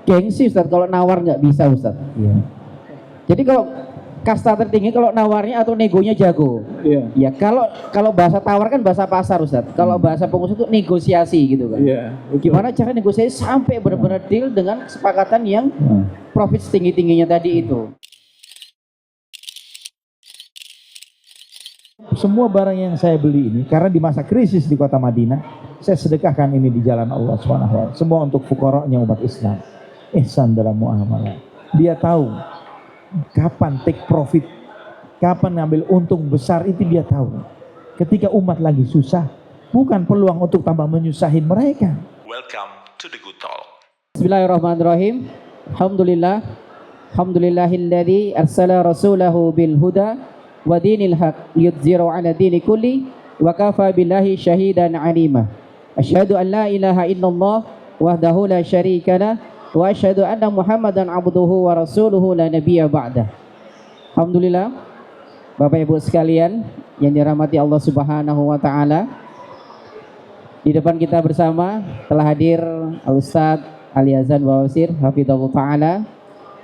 gengsi Ustaz, kalau nawar nggak bisa Ustaz. Iya. Jadi kalau kasta tertinggi kalau nawarnya atau negonya jago. Iya. Ya kalau bahasa tawar kan bahasa pasar Ustaz. Kalau bahasa pengusaha itu negosiasi gitu kan. Iya. Gimana cara negosiasi sampai benar-benar deal dengan kesepakatan yang profit setinggi-tingginya tadi itu. Semua barang yang saya beli ini karena di masa krisis di kota Madinah, saya sedekahkan ini di jalan Allah SWT. Semua untuk fuqara'nya umat Islam. Ihsan dalam muamalah. Dia tahu kapan take profit, kapan ngambil untung besar, itu dia tahu. Ketika umat lagi susah, bukan peluang untuk tambah menyusahin mereka. Welcome to the Good Talk. Bismillahirrahmanirrahim. Alhamdulillah. Alhamdulillahilladzi arsala rasulahu bil huda wa dinil haq liyudhhirahu 'ala dini kulli wa kafa billahi syahidan 'alima. Asyhadu an la ilaha illallah wahdahu la syarika lah wa asyhadu anna Muhammadan 'abduhu wa rasuluhu la nabiyya ba'dah. Alhamdulillah, Bapak Ibu sekalian yang dirahmati Allah Subhanahu wa taala. Di depan kita bersama telah hadir Al-Ustadz Ali Azan Bawasir hafizahullah taala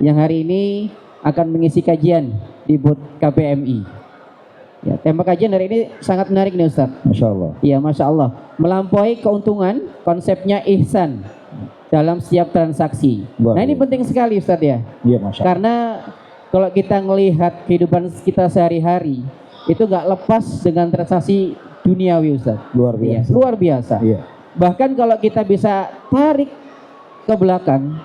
yang hari ini akan mengisi kajian di booth KPMI. Ya, tema kajian hari ini sangat menarik nih Ustaz. Masya Allah. Iya, Masya Allah. Melampaui keuntungan, konsepnya ihsan dalam setiap transaksi. Nah ini penting sekali Ustaz ya. Iya, Masya Allah. Karena kalau kita melihat kehidupan kita sehari-hari, itu nggak lepas dengan transaksi duniawi Ustaz. Luar biasa. Iya, luar biasa. Iya. Bahkan kalau kita bisa tarik ke belakang,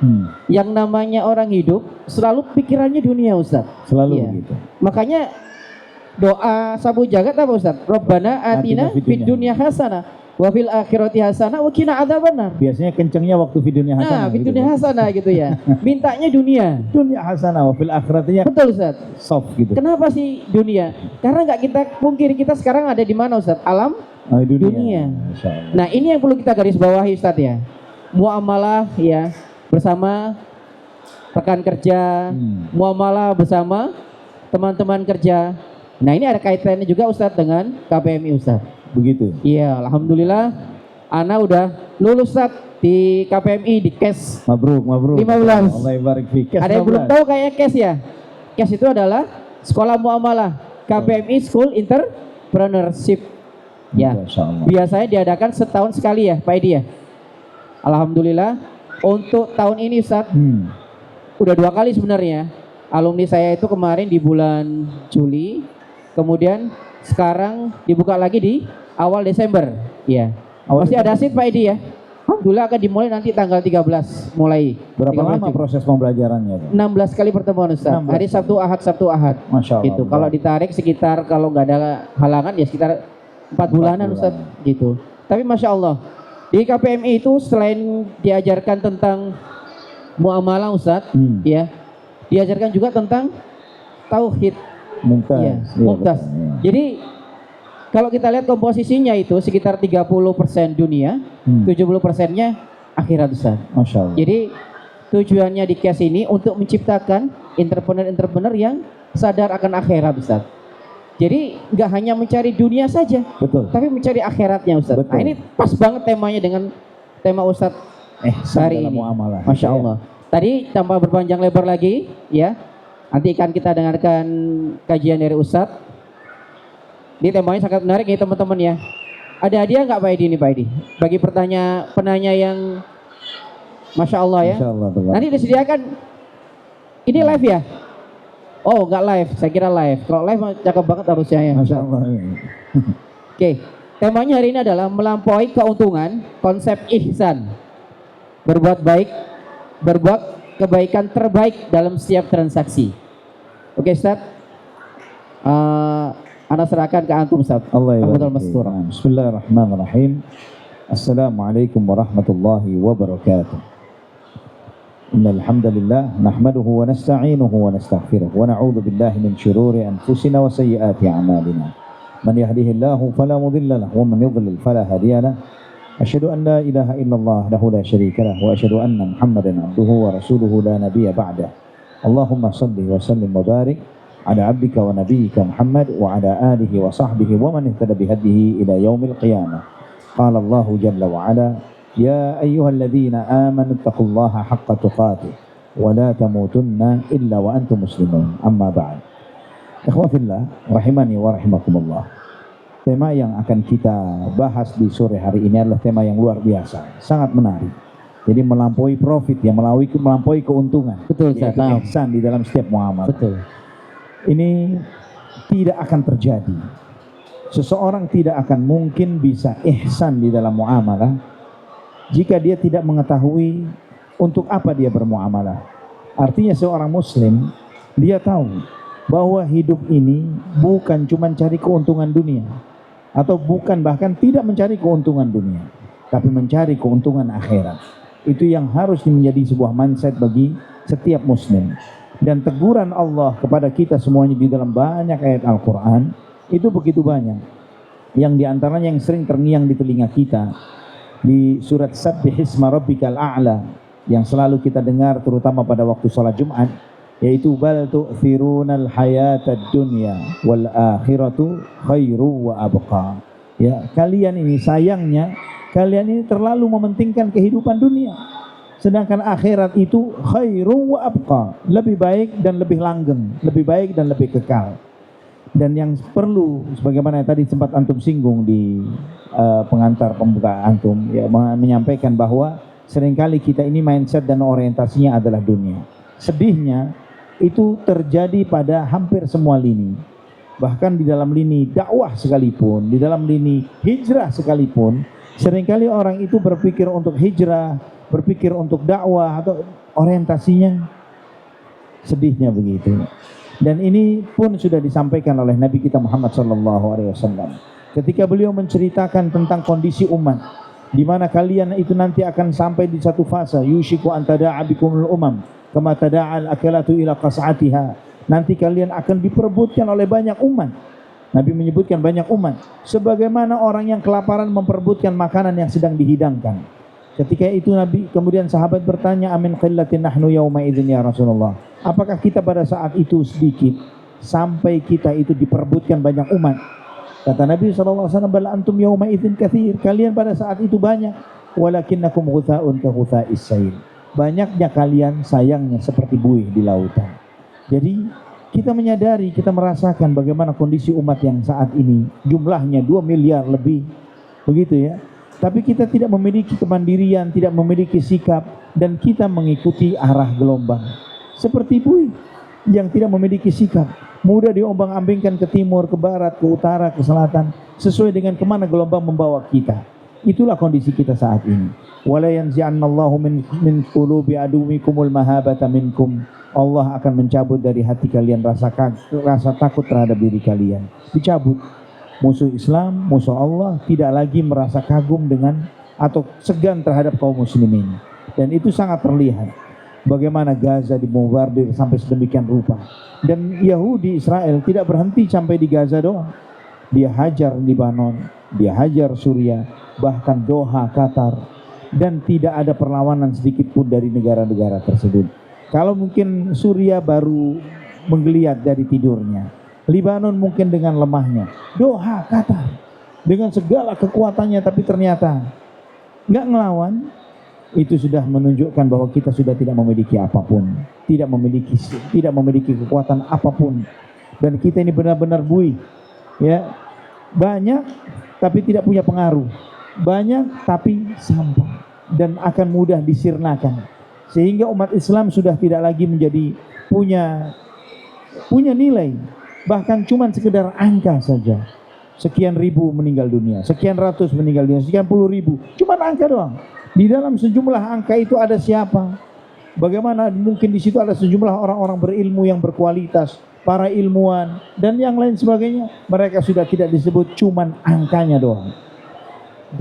yang namanya orang hidup selalu pikirannya dunia Ustaz. Selalu Iya. begitu. Makanya doa sabu jagat apa Ustaz? Rabbana atina fid dunya hasanah wa fil akhirati hasanah wa qina adzabannar. Biasanya kencengnya waktu videonya hasanah. Nah, fid dunya hasanah gitu ya. Mintanya dunia. Dunia hasanah wa fil akhiratinya Betul Ustaz. soft gitu. Kenapa sih dunia? Karena nggak kita pungkiri, kita sekarang ada di mana Ustaz? Alam dunia. Masya Allah. Nah, ini yang perlu kita garis bawahi Ustaz ya. Muamalah ya bersama rekan kerja, muamalah bersama teman-teman kerja. Nah, ini ada kaitannya juga Ustaz dengan KPMI Ustaz. Begitu. Iya, alhamdulillah ana udah lulus Ustaz di KPMI di CAS. Mabruk, mabruk. 15. Allah barik fik. Ada yang belum tahu kayak CAS ya? CAS itu adalah Sekolah Muamalah KPMI School Entrepreneurship. Ya. Masya Allah. Biasanya diadakan setahun sekali ya, Pak Edi ya. Alhamdulillah untuk tahun ini Ustaz udah 2 kali sebenarnya. Alumni saya itu kemarin di bulan Juli, kemudian sekarang dibuka lagi di awal Desember. Ya. Masih ada seat Pak Edi ya. Alhamdulillah akan dimulai nanti tanggal 13 mulai. Berapa 13 lama Juli. proses pembelajarannya? 16 kali pertemuan Ustaz. 16. Hari Sabtu Ahad. Masya Allah. Gitu. Kalau ditarik sekitar, kalau nggak ada halangan ya sekitar 4 bulanan Ustaz gitu. Tapi Masya Allah di KPMI itu selain diajarkan tentang muamalah Ustaz, ya, diajarkan juga tentang tauhid. Mumtaz. Ya, Iya, mumtaz. betul, iya. Jadi kalau kita lihat komposisinya itu sekitar 30% dunia, 70%-nya akhirat Ustaz. Masya Allah. Jadi tujuannya di CAS ini untuk menciptakan entrepreneur-entrepreneur yang sadar akan akhirat Ustaz. Jadi nggak hanya mencari dunia saja, Betul. tapi mencari akhiratnya Ustaz. Betul. Nah, ini pas banget temanya dengan tema Ustaz hari dalam ini. muamalah. Masya Iya. Allah. Tadi tanpa berpanjang lebar lagi, ya. Nanti akan kita dengarkan kajian dari Ustaz. Ini temanya sangat menarik nih teman-teman ya. Ada hadiah nggak Pak Edi ini Pak Edi? Bagi penanya yang Masya Allah ya. Masya Allah, teman. Nanti disediakan. Ini live ya? Oh, nggak live. Saya kira live. Kalau live cakep banget harusnya ya. Masya Allah. Oke, temanya hari ini adalah melampaui keuntungan, konsep ihsan. Berbuat baik, berbuat kebaikan terbaik dalam setiap transaksi. Oke, Ustaz. Ana serahkan ke antum, Ustaz. Allah Tafadhal maskur. Bismillahirrahmanirrahim. Assalamualaikum warahmatullahi wabarakatuh. Innal hamdalillah nahmaduhu wa nasta'inuhu wa nastaghfiruh wa na'udzu billahi min shururi anfusina wa sayyiati a'malina. Man yahdihillahu fala mudilla lahu wa man yudlil fala hadiya lahu. Asyhadu an la ilaha illallah wahdahu la syarika lahu wa asyhadu anna Muhammadan abduhu wa rasuluhu la nabiyya ba'dah. Allahumma shalli wa sallim wa barik ala abdika wa nabiyyika Muhammad wa ala alihi wa sahbihi wa man ihtada bihadihi ila yaumil qiyamah. Qala Allah jalla wa ala Ya ayyuhalladzina amanu taqullaha haqqa tuqatih wa la tamutunna illa wa antum muslimun. Amma ba'd. Ikhwah fillah, rahimani wa rahimakumullah. Tema yang akan kita bahas di sore hari ini adalah tema yang luar biasa, sangat menarik. Jadi melampaui profit, ya, melampaui keuntungan. Betul, Ustaz. Ihsan di dalam setiap muamalah. Betul. Ini tidak akan terjadi. Seseorang tidak akan mungkin bisa ihsan di dalam muamalah jika dia tidak mengetahui untuk apa dia bermuamalah. Artinya seorang muslim, dia tahu bahwa hidup ini bukan cuma cari keuntungan dunia, atau bukan bahkan tidak mencari keuntungan dunia, tapi mencari keuntungan akhirat. Itu yang harus menjadi sebuah mindset bagi setiap muslim. Dan teguran Allah kepada kita semuanya di dalam banyak ayat Al-Quran itu begitu banyak. Yang diantaranya yang sering terngiang di telinga kita di surat Sabbihisma Rabbikal A'la, yang selalu kita dengar terutama pada waktu sholat Jumat, yaitu bal tu'thirunal hayatad dunya wal akhiratu khairu wa abqa. Ya, kalian ini sayangnya kalian ini terlalu mementingkan kehidupan dunia, sedangkan akhirat itu khairu wa abqa, lebih baik dan lebih langgeng, lebih baik dan lebih kekal. Dan yang perlu, sebagaimana tadi sempat antum singgung di pengantar pembuka antum, ya, menyampaikan bahwa seringkali kita ini mindset dan orientasinya adalah dunia. Sedihnya itu terjadi pada hampir semua lini. Bahkan di dalam lini dakwah sekalipun, di dalam lini hijrah sekalipun, seringkali orang itu berpikir untuk hijrah, berpikir untuk dakwah, atau orientasinya sedihnya begitu. Dan ini pun sudah disampaikan oleh Nabi kita Muhammad SAW ketika beliau menceritakan tentang kondisi umat, di mana kalian itu nanti akan sampai di satu fase, yushiku an tada'a bikumul umam kama tada'al akalatu ila qas'atiha. Nanti kalian akan diperebutkan oleh banyak umat. Nabi menyebutkan banyak umat, sebagaimana orang yang kelaparan memperebutkan makanan yang sedang dihidangkan. Ketika itu Nabi, kemudian sahabat bertanya, amin qillatin nahnu yawma idzin ya Rasulullah. Apakah kita pada saat itu sedikit sampai kita itu diperebutkan banyak umat? Kata Nabi SAW, bal antum yawma idzin katsir. Kalian pada saat itu banyak, walakinnakum ghutha'un ka ghutha'is sail. Banyaknya kalian sayangnya seperti buih di lautan. Jadi kita menyadari, kita merasakan bagaimana kondisi umat yang saat ini jumlahnya 2 miliar lebih, begitu ya. Tapi kita tidak memiliki kemandirian, tidak memiliki sikap, dan kita mengikuti arah gelombang. Seperti buih yang tidak memiliki sikap, mudah diombang-ambingkan ke timur, ke barat, ke utara, ke selatan, sesuai dengan kemana gelombang membawa kita. Itulah kondisi kita saat ini. Wala yanzi'annallahu min qulubi aduwikumul mahabata minkum. Allah akan mencabut dari hati kalian rasa takut terhadap diri kalian. Dicabut. Musuh Islam, musuh Allah tidak lagi merasa kagum dengan atau segan terhadap kaum muslimin. Dan itu sangat terlihat. Bagaimana Gaza dibombardir sampai sedemikian rupa. Dan Yahudi Israel tidak berhenti sampai di Gaza doang. Dia hajar Libanon, dia hajar Suriah, bahkan Doha, Qatar. Dan tidak ada perlawanan sedikit pun dari negara-negara tersebut. Kalau mungkin Suriah baru menggeliat dari tidurnya, Libanon mungkin dengan lemahnya, Doha, Qatar dengan segala kekuatannya, tapi ternyata nggak ngelawan. Itu sudah menunjukkan bahwa kita sudah tidak memiliki apapun, tidak memiliki kekuatan apapun, dan kita ini benar-benar buih, ya, banyak tapi tidak punya pengaruh, banyak tapi sampah dan akan mudah disirnakan, sehingga umat Islam sudah tidak lagi menjadi punya nilai. Bahkan cuma sekedar angka saja. Sekian ribu meninggal dunia, sekian ratus meninggal dunia, sekian puluh ribu. Cuma angka doang. Di dalam sejumlah angka itu ada siapa? Bagaimana mungkin di situ ada sejumlah orang-orang berilmu yang berkualitas, para ilmuwan dan yang lain sebagainya. Mereka sudah tidak disebut, cuma angkanya doang.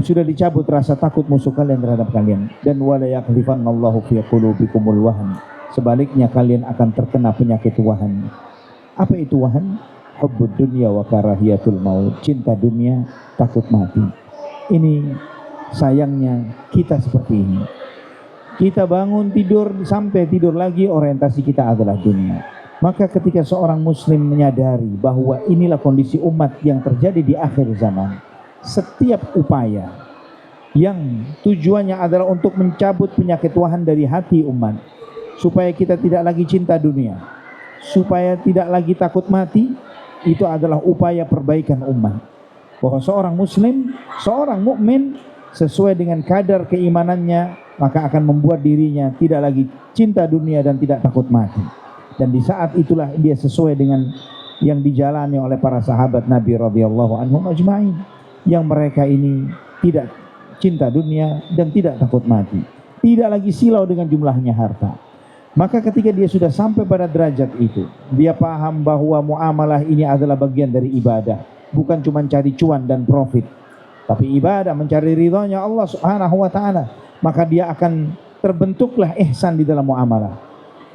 Sudah dicabut rasa takut musuh kalian terhadap kalian. Dan wala yaqdhifannallahu fi qulubikumul wahn. Sebaliknya kalian akan terkena penyakit wahan. Apa itu wahan? Hubbud dunya wa karahiyatul maut. Cinta dunia, takut mati. Ini sayangnya kita seperti ini. Kita bangun tidur sampai tidur lagi, orientasi kita adalah dunia. Maka ketika seorang muslim menyadari bahwa inilah kondisi umat yang terjadi di akhir zaman, setiap upaya yang tujuannya adalah untuk mencabut penyakit wahan dari hati umat, supaya kita tidak lagi cinta dunia, supaya tidak lagi takut mati. Itu adalah upaya perbaikan umat, bahwa seorang muslim, seorang mukmin sesuai dengan kadar keimanannya, maka akan membuat dirinya tidak lagi cinta dunia dan tidak takut mati. Dan di saat itulah dia sesuai dengan yang dijalani oleh para sahabat Nabi radhiyallahu anhum ajma'in, yang mereka ini tidak cinta dunia dan tidak takut mati, tidak lagi silau dengan jumlahnya harta. Maka ketika dia sudah sampai pada derajat itu, dia paham bahwa muamalah ini adalah bagian dari ibadah, bukan cuma cari cuan dan profit, tapi ibadah, mencari ridhonya Allah subhanahu wa ta'ala. Maka dia akan terbentuklah ihsan di dalam muamalah.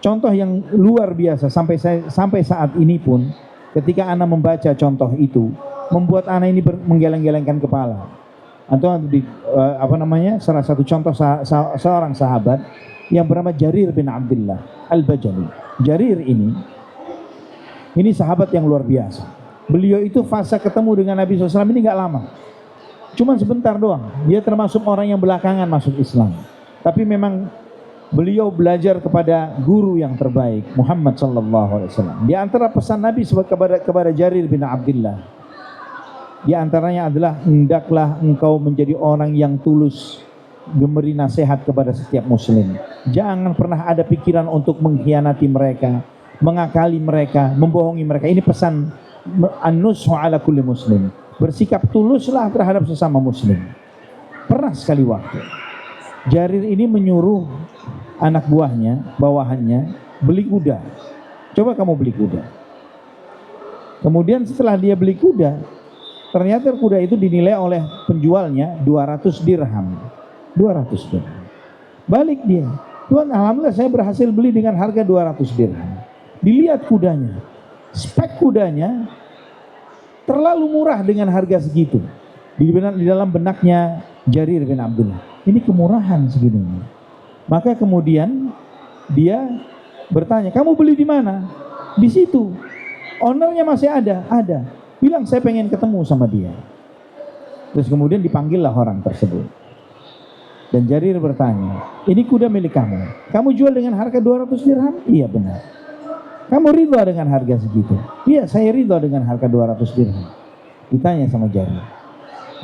Contoh yang luar biasa sampai saat ini pun, ketika ana membaca contoh itu, membuat ana ini menggeleng-gelengkan kepala. Atau salah satu contoh seorang sahabat yang bernama Jarir bin Abdullah Al-Bajali. Jarir ini sahabat yang luar biasa. Beliau itu fase ketemu dengan Nabi SAW ini gak lama, cuman sebentar doang. Dia termasuk orang yang belakangan masuk Islam, tapi memang beliau belajar kepada guru yang terbaik, Muhammad sallallahu alaihi wasallam. Di antara pesan Nabi kepada Jarir bin Abdullah, di antaranya adalah, hendaklah engkau menjadi orang yang tulus memberi nasihat kepada setiap muslim. Jangan pernah ada pikiran untuk mengkhianati mereka, mengakali mereka, membohongi mereka. Ini pesan an-nushu ala kulli muslim. Bersikap tuluslah terhadap sesama muslim. Pernah sekali waktu Jarir ini menyuruh anak buahnya, bawahannya, beli kuda. Coba kamu beli kuda. Kemudian setelah dia beli kuda, ternyata kuda itu dinilai oleh penjualnya 200 dirham. 200 dirham. Balik dia, Tuhan, alhamdulillah saya berhasil beli dengan harga 200 dirham. Dilihat kudanya, spek kudanya terlalu murah dengan harga segitu. Di dalam benaknya Jarir bin Abdullah, ini kemurahan segini. Maka kemudian dia bertanya, kamu beli di mana? Di situ. Ownernya masih ada. Bilang saya pengen ketemu sama dia. Terus kemudian dipanggillah orang tersebut. Dan Jarir bertanya, ini kuda milik kamu. Kamu jual dengan harga 200 dirham? Iya benar. Kamu ridha dengan harga segitu? Iya, saya ridha dengan harga 200 dirham. Ditanya sama Jarir,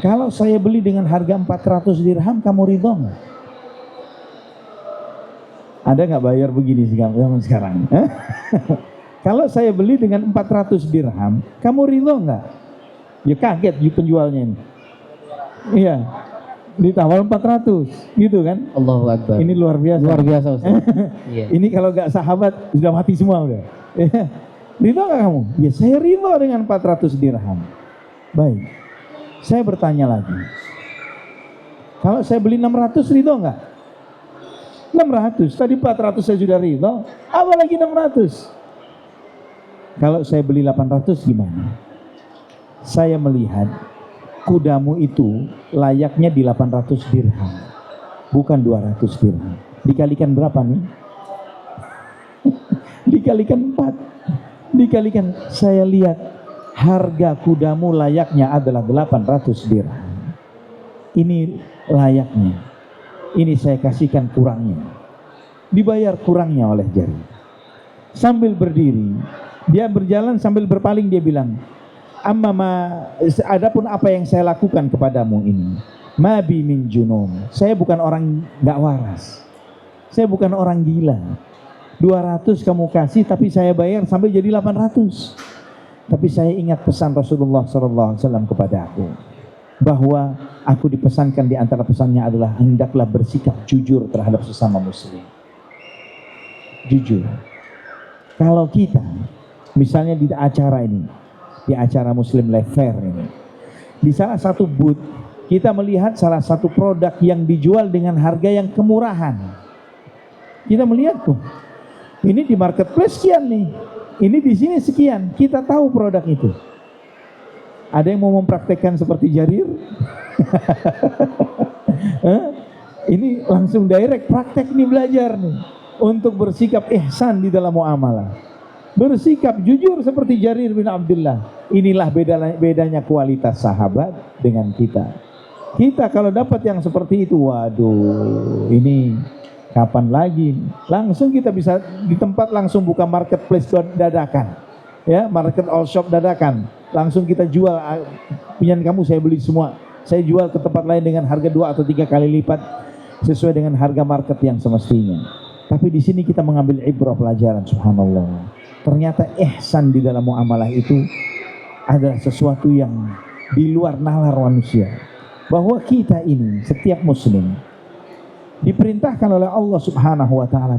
kalau saya beli dengan harga 400 dirham, kamu ridha nggak? Ada nggak bayar begini zaman sekarang? Kalau saya beli dengan 400 dirham, kamu ridha nggak? Ya kaget penjualnya ini. Iya, ditawar 400, gitu kan? Allahu Akbar. Ini luar biasa. Luar biasa, Ustaz. Iya. Ini kalau nggak sahabat sudah mati semua udah. Ridha nggak kamu? Ya saya ridha dengan 400 dirham. Baik. Saya bertanya lagi, kalau saya beli 600 ridho enggak? 600, tadi 400 saya sudah ridho, apa lagi 600? Kalau saya beli 800 gimana? Saya melihat kudamu itu layaknya di 800 dirham, bukan 200 dirham. Dikalikan berapa nih? Dikalikan 4. Dikalikan, saya lihat harga kudamu layaknya adalah 800 dirham. Ini layaknya. Ini saya kasihkan kurangnya. Dibayar kurangnya oleh Jarir. Sambil berdiri, dia berjalan sambil berpaling, dia bilang, adapun apa yang saya lakukan kepadamu ini, ma bi min junun. Saya bukan orang enggak waras. Saya bukan orang gila. 200 kamu kasih, tapi saya bayar sampai jadi 800. Tapi saya ingat pesan Rasulullah SAW kepada aku, bahwa aku dipesankan, di antara pesannya adalah hendaklah bersikap jujur terhadap sesama muslim. Jujur. Kalau kita misalnya di acara ini, di acara Muslim Life Fair ini, di salah satu booth kita melihat salah satu produk yang dijual dengan harga yang kemurahan. Kita melihat tuh, ini di marketplace sekian nih, ini di sini sekian. Kita tahu produk itu. Ada yang mau mempraktekkan seperti Jarir? Ini langsung direct praktek nih, belajar nih untuk bersikap ihsan di dalam muamalah. Bersikap jujur seperti Jarir bin Abdullah. Inilah bedanya kualitas sahabat dengan kita. Kita kalau dapat yang seperti itu, waduh, ini kapan lagi? Langsung kita bisa di tempat langsung buka marketplace dadakan, ya, market all shop dadakan. Langsung kita jual, punya kamu saya beli semua. Saya jual ke tempat lain dengan harga 2 atau 3 kali lipat sesuai dengan harga market yang semestinya. Tapi di sini kita mengambil ibrah pelajaran, subhanallah. Ternyata ihsan di dalam muamalah itu adalah sesuatu yang di luar nalar manusia. Bahwa kita ini, setiap muslim diperintahkan oleh Allah subhanahu wa ta'ala,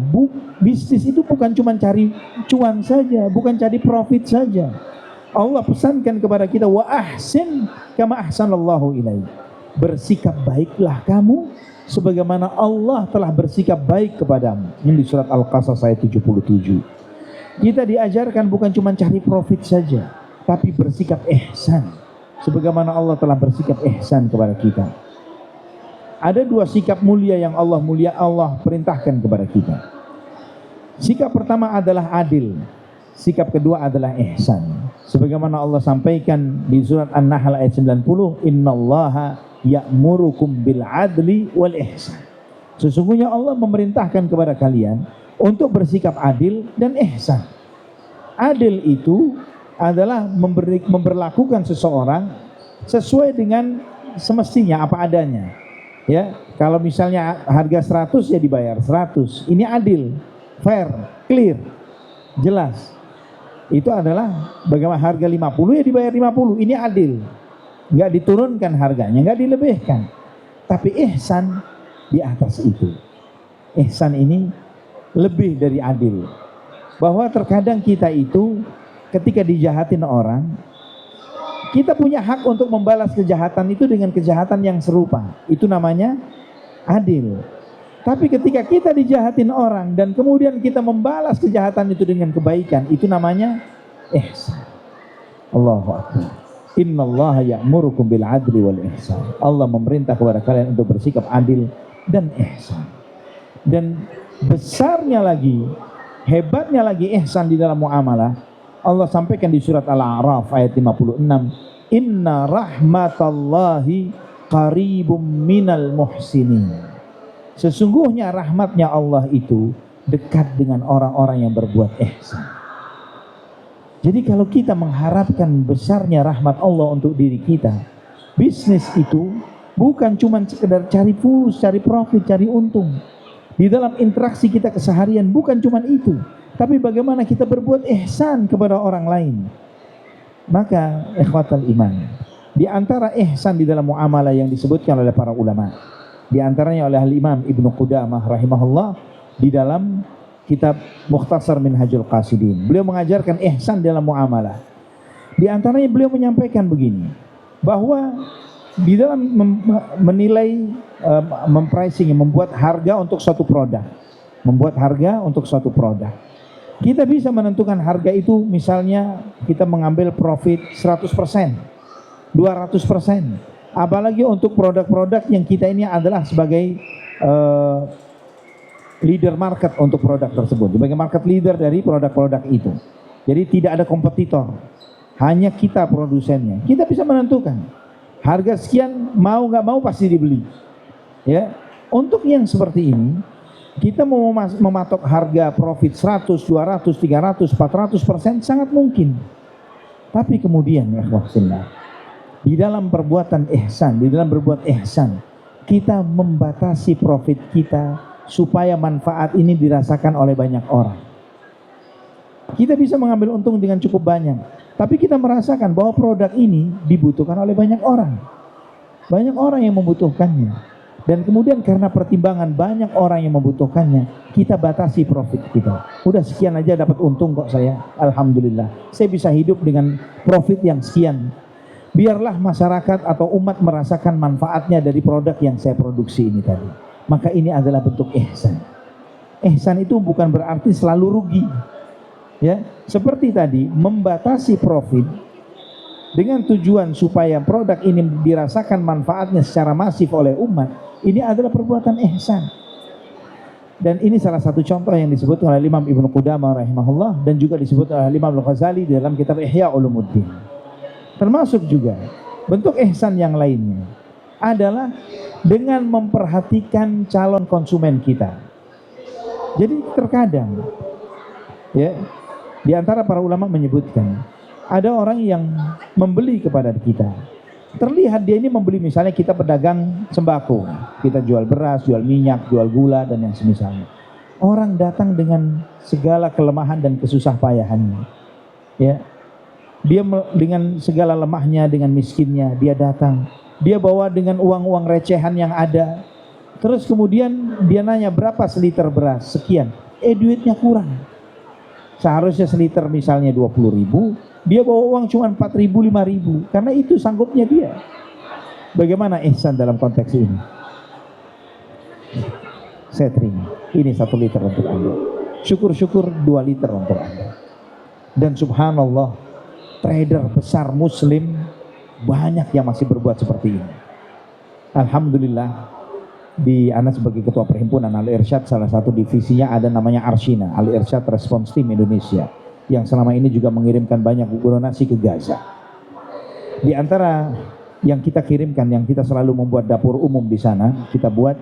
bisnis itu bukan cuma cari cuan saja, bukan cari profit saja. Allah pesankan kepada kita, wa ahsin kama ahsanallahu ilaik. Bersikap baiklah kamu sebagaimana Allah telah bersikap baik kepadamu. Ini di surat Al-Qasas ayat 77. Kita diajarkan bukan cuma cari profit saja, tapi bersikap ihsan sebagaimana Allah telah bersikap ihsan kepada kita. Ada 2 sikap mulia yang Allah perintahkan kepada kita. Sikap pertama adalah adil, sikap kedua adalah ihsan. Sebagaimana Allah sampaikan di surat An-Nahl ayat 90, innallaha ya'murukum bil adli wal ihsan. Sesungguhnya Allah memerintahkan kepada kalian untuk bersikap adil dan ihsan. Adil itu adalah memberlakukan seseorang sesuai dengan semestinya, apa adanya. Ya, kalau misalnya harga 100 ya dibayar 100. Ini adil, fair, clear, jelas. Itu adalah bagaimana harga 50 ya dibayar 50. Ini adil. Enggak diturunkan harganya, enggak dilebihkan. Tapi ihsan di atas itu. Ihsan ini lebih dari adil. Bahwa terkadang kita itu ketika dijahatin orang, kita punya hak untuk membalas kejahatan itu dengan kejahatan yang serupa. Itu namanya adil. Tapi ketika kita dijahatin orang dan kemudian kita membalas kejahatan itu dengan kebaikan, itu namanya ihsan. Allahu akbar. Innallaha ya'murukum bil adli wal ihsan. Allah memerintah kepada kalian untuk bersikap adil dan ihsan. Dan besarnya lagi, hebatnya lagi ihsan di dalam muamalah, Allah sampaikan di surat Al-A'raf ayat 56, inna rahmatallahi qaribum minal muhsinin. Sesungguhnya rahmatnya Allah itu dekat dengan orang-orang yang berbuat ihsan. Jadi kalau kita mengharapkan besarnya rahmat Allah untuk diri kita, bisnis itu bukan cuma sekedar cari fulus, cari profit, cari untung. Di dalam interaksi kita keseharian bukan cuma itu, tapi bagaimana kita berbuat ihsan kepada orang lain. Maka ikhwatal iman, di antara ihsan di dalam muamalah yang disebutkan oleh para ulama, di antaranya oleh Al-Imam Ibnu Qudamah rahimahullah di dalam kitab Mukhtasar Minhajul Qasidin. Beliau mengajarkan ihsan dalam muamalah. Di antaranya beliau menyampaikan begini, bahwa di dalam menilai, mempricing, membuat harga untuk suatu produk, kita bisa menentukan harga itu, misalnya kita mengambil profit 100%, 200%. Apalagi untuk produk-produk yang kita ini adalah sebagai leader market untuk produk tersebut, sebagai market leader dari produk-produk itu. Jadi tidak ada kompetitor, hanya kita produsennya. Kita bisa menentukan harga sekian, mau nggak mau pasti dibeli. Ya, untuk yang seperti ini, kita mau mematok harga profit 100, 200, 300, 400% sangat mungkin. Tapi kemudian ya Allah, di dalam perbuatan ihsan, di dalam berbuat ihsan, kita membatasi profit kita supaya manfaat ini dirasakan oleh banyak orang. Kita bisa mengambil untung dengan cukup banyak, tapi kita merasakan bahwa produk ini dibutuhkan oleh banyak orang. Banyak orang yang membutuhkannya. Dan kemudian karena pertimbangan banyak orang yang membutuhkannya, kita batasi profit kita. Udah sekian aja dapat untung kok saya. Alhamdulillah, saya bisa hidup dengan profit yang sekian. Biarlah masyarakat atau umat merasakan manfaatnya dari produk yang saya produksi ini tadi. Maka ini adalah bentuk ihsan. Ihsan itu bukan berarti selalu rugi. Ya, seperti tadi membatasi profit dengan tujuan supaya produk ini dirasakan manfaatnya secara masif oleh umat, ini adalah perbuatan ihsan. Dan ini salah satu contoh yang disebut oleh Imam Ibnu Qudamah rahimahullah, dan juga disebut oleh Imam Al-Ghazali dalam kitab Ihya Ulumuddin. Termasuk juga bentuk ihsan yang lainnya. adalah dengan memperhatikan calon konsumen kita. Jadi terkadang ya, di antara para ulama menyebutkan ada orang yang membeli kepada kita. Terlihat dia ini membeli, misalnya kita pedagang sembako, kita jual beras, jual minyak, jual gula dan yang semisalnya. Orang datang dengan segala kelemahan dan kesusah payahannya. Ya. Dia dengan segala lemahnya, dengan miskinnya dia datang. Dia bawa dengan uang-uang recehan yang ada. Terus kemudian dia nanya berapa seliter beras? Sekian. Duitnya kurang. Seharusnya seliter misalnya 20.000, dia bawa uang cuma 4.000, 5.000, karena itu sanggupnya dia. Bagaimana ihsan dalam konteks ini? Saya terima. Ini 1 liter untuk Anda. Syukur-syukur 2 liter untuk Anda. Dan subhanallah, trader besar muslim banyak yang masih berbuat seperti ini. Alhamdulillah, di Ana sebagai ketua perhimpunan Al-Irsyad, salah satu divisinya ada namanya Arshina, Al-Irsyad Response Team Indonesia, yang selama ini juga mengirimkan banyak donasi ke Gaza. Di antara yang kita kirimkan, yang kita selalu membuat dapur umum di sana, kita buat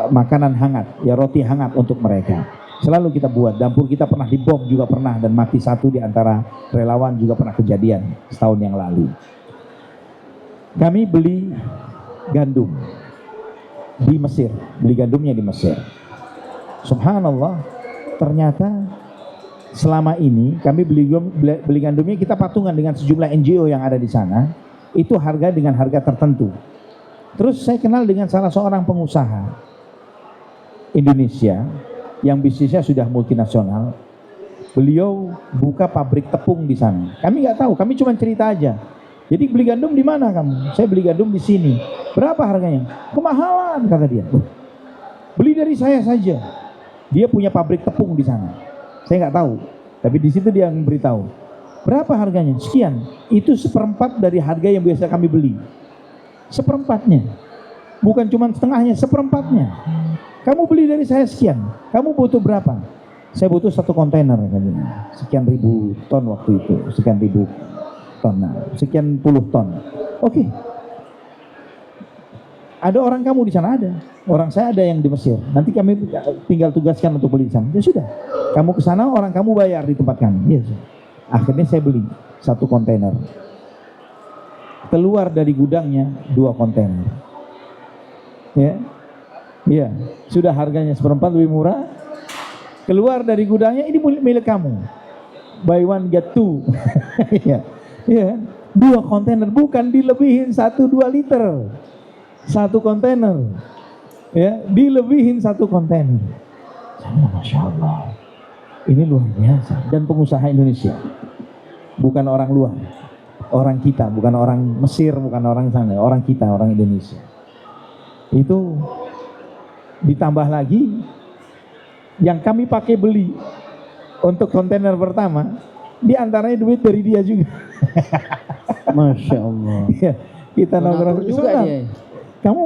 makanan hangat, ya roti hangat untuk mereka. Selalu kita buat. Dapur kita pernah dibom juga pernah, dan mati 1 di antara relawan juga pernah kejadian setahun yang lalu. Kami beli gandum di Mesir, beli gandumnya di Mesir. Subhanallah, ternyata selama ini kami beli gandumnya, kita patungan dengan sejumlah NGO yang ada di sana. Itu harga dengan harga tertentu. Terus saya kenal dengan salah seorang pengusaha Indonesia yang bisnisnya sudah multinasional. Beliau buka pabrik tepung di sana. Kami nggak tahu, kami cuma cerita aja. Jadi beli gandum di mana kamu? Saya beli gandum di sini. Berapa harganya? Kemahalan, kata dia. Beli dari saya saja. Dia punya pabrik tepung di sana. Saya nggak tahu, tapi di situ dia yang beritahu. Berapa harganya? Sekian. Itu 1/4 dari harga yang biasa kami beli. 1/4-nya. Bukan cuma setengahnya, 1/4-nya. Kamu beli dari saya sekian. Kamu butuh berapa? Saya butuh 1 kontainer. Sekian ribu ton waktu itu. Sekian ribu ton. Nah, sekian puluh ton. Oke. Ada orang kamu di sana? Ada. Orang saya ada yang di Mesir. Nanti kami tinggal tugaskan untuk beli di sana. Ya sudah. Kamu ke sana, orang kamu bayar di tempat kami. Yes. Akhirnya saya beli 1 kontainer. Keluar dari gudangnya 2 kontainer. Ya. Iya, sudah harganya 1/4 lebih murah. Keluar dari gudangnya, ini milik kamu. Buy one get 2. Iya. Iya, 2 kontainer, bukan dilebihin 1-2 liter. 1 kontainer. Ya, dilebihin 1 kontainer. Masya Allah. Ini luar biasa. Dan pengusaha Indonesia. Bukan orang luar. Orang kita, bukan orang Mesir, bukan orang sana, orang kita, orang Indonesia. Itu ditambah lagi yang kami pakai beli untuk kontainer pertama, di antaranya duit dari dia juga. Masya Allah. Ya, kita nongkrong juga dia. Kamu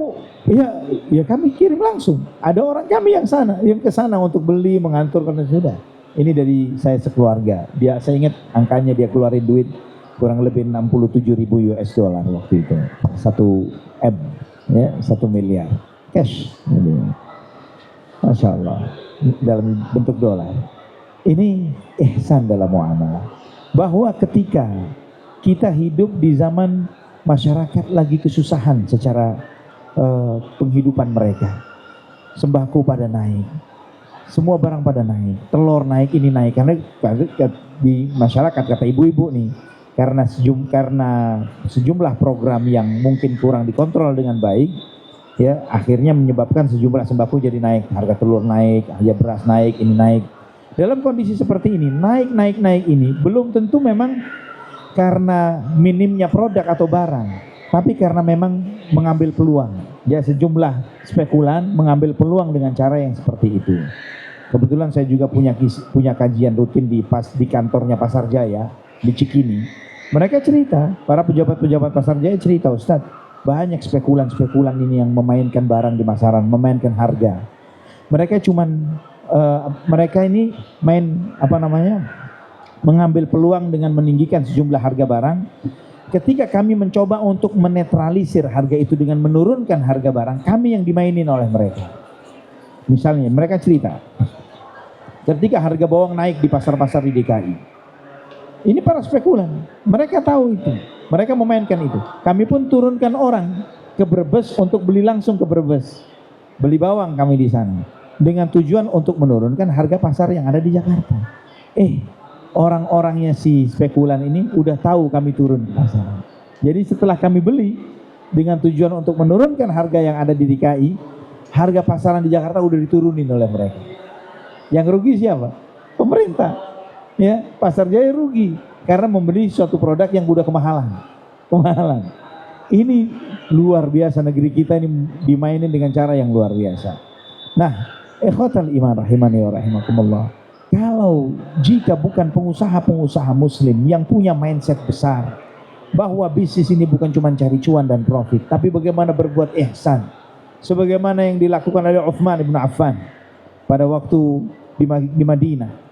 ya kami kirim langsung. Ada orang kami yang ke sana untuk beli, mengatur, karena sudah. Ini dari saya sekeluarga. Saya ingat angkanya, dia keluarin duit kurang lebih 67.000 US dollar waktu itu. 1 M, ya, 1 miliar cash. Masya Allah, dalam bentuk dolar. Ini ihsan dalam muamalah. Bahwa ketika kita hidup di zaman masyarakat lagi kesusahan secara penghidupan mereka, sembako pada naik, semua barang pada naik, telur naik, ini naik, karena di masyarakat, kata ibu-ibu nih, karena sejumlah program yang mungkin kurang dikontrol dengan baik, ya akhirnya menyebabkan sejumlah sembako jadi naik, harga telur naik, harga beras naik, ini naik. Dalam kondisi seperti ini, naik ini belum tentu memang karena minimnya produk atau barang, tapi karena memang mengambil peluang. Ya, sejumlah spekulan mengambil peluang dengan cara yang seperti itu. Kebetulan saya juga punya kajian rutin di kantornya Pasar Jaya di Cikini. Mereka cerita, para pejabat-pejabat Pasar Jaya cerita, Ustadz, banyak spekulan-spekulan ini yang memainkan barang di pasaran, memainkan harga. Mereka mereka ini mengambil peluang dengan meninggikan sejumlah harga barang ketika kami mencoba untuk menetralisir harga itu dengan menurunkan harga barang, kami yang dimainin oleh mereka. Misalnya mereka cerita, ketika harga bawang naik di pasar-pasar di DKI, ini para spekulan, mereka tahu itu, mereka memainkan itu. Kami pun turunkan orang ke Brebes untuk beli langsung ke Brebes, beli bawang kami di sana, dengan tujuan untuk menurunkan harga pasar yang ada di Jakarta. Orang-orangnya si spekulan ini udah tahu kami turun di pasar. Jadi setelah kami beli dengan tujuan untuk menurunkan harga yang ada di DKI, harga pasaran di Jakarta udah diturunin oleh mereka. Yang rugi siapa? Pemerintah. Ya, Pasar Jaya rugi karena membeli suatu produk yang udah kemahalan. Ini luar biasa, negeri kita ini dimainin dengan cara yang luar biasa. Nah, ikhwatal iman rahimani wa rahimakumullah. Kalau jika bukan pengusaha-pengusaha muslim yang punya mindset besar bahwa bisnis ini bukan cuma cari cuan dan profit, tapi bagaimana berbuat ihsan, sebagaimana yang dilakukan oleh Uthman ibn Affan pada waktu di Madinah.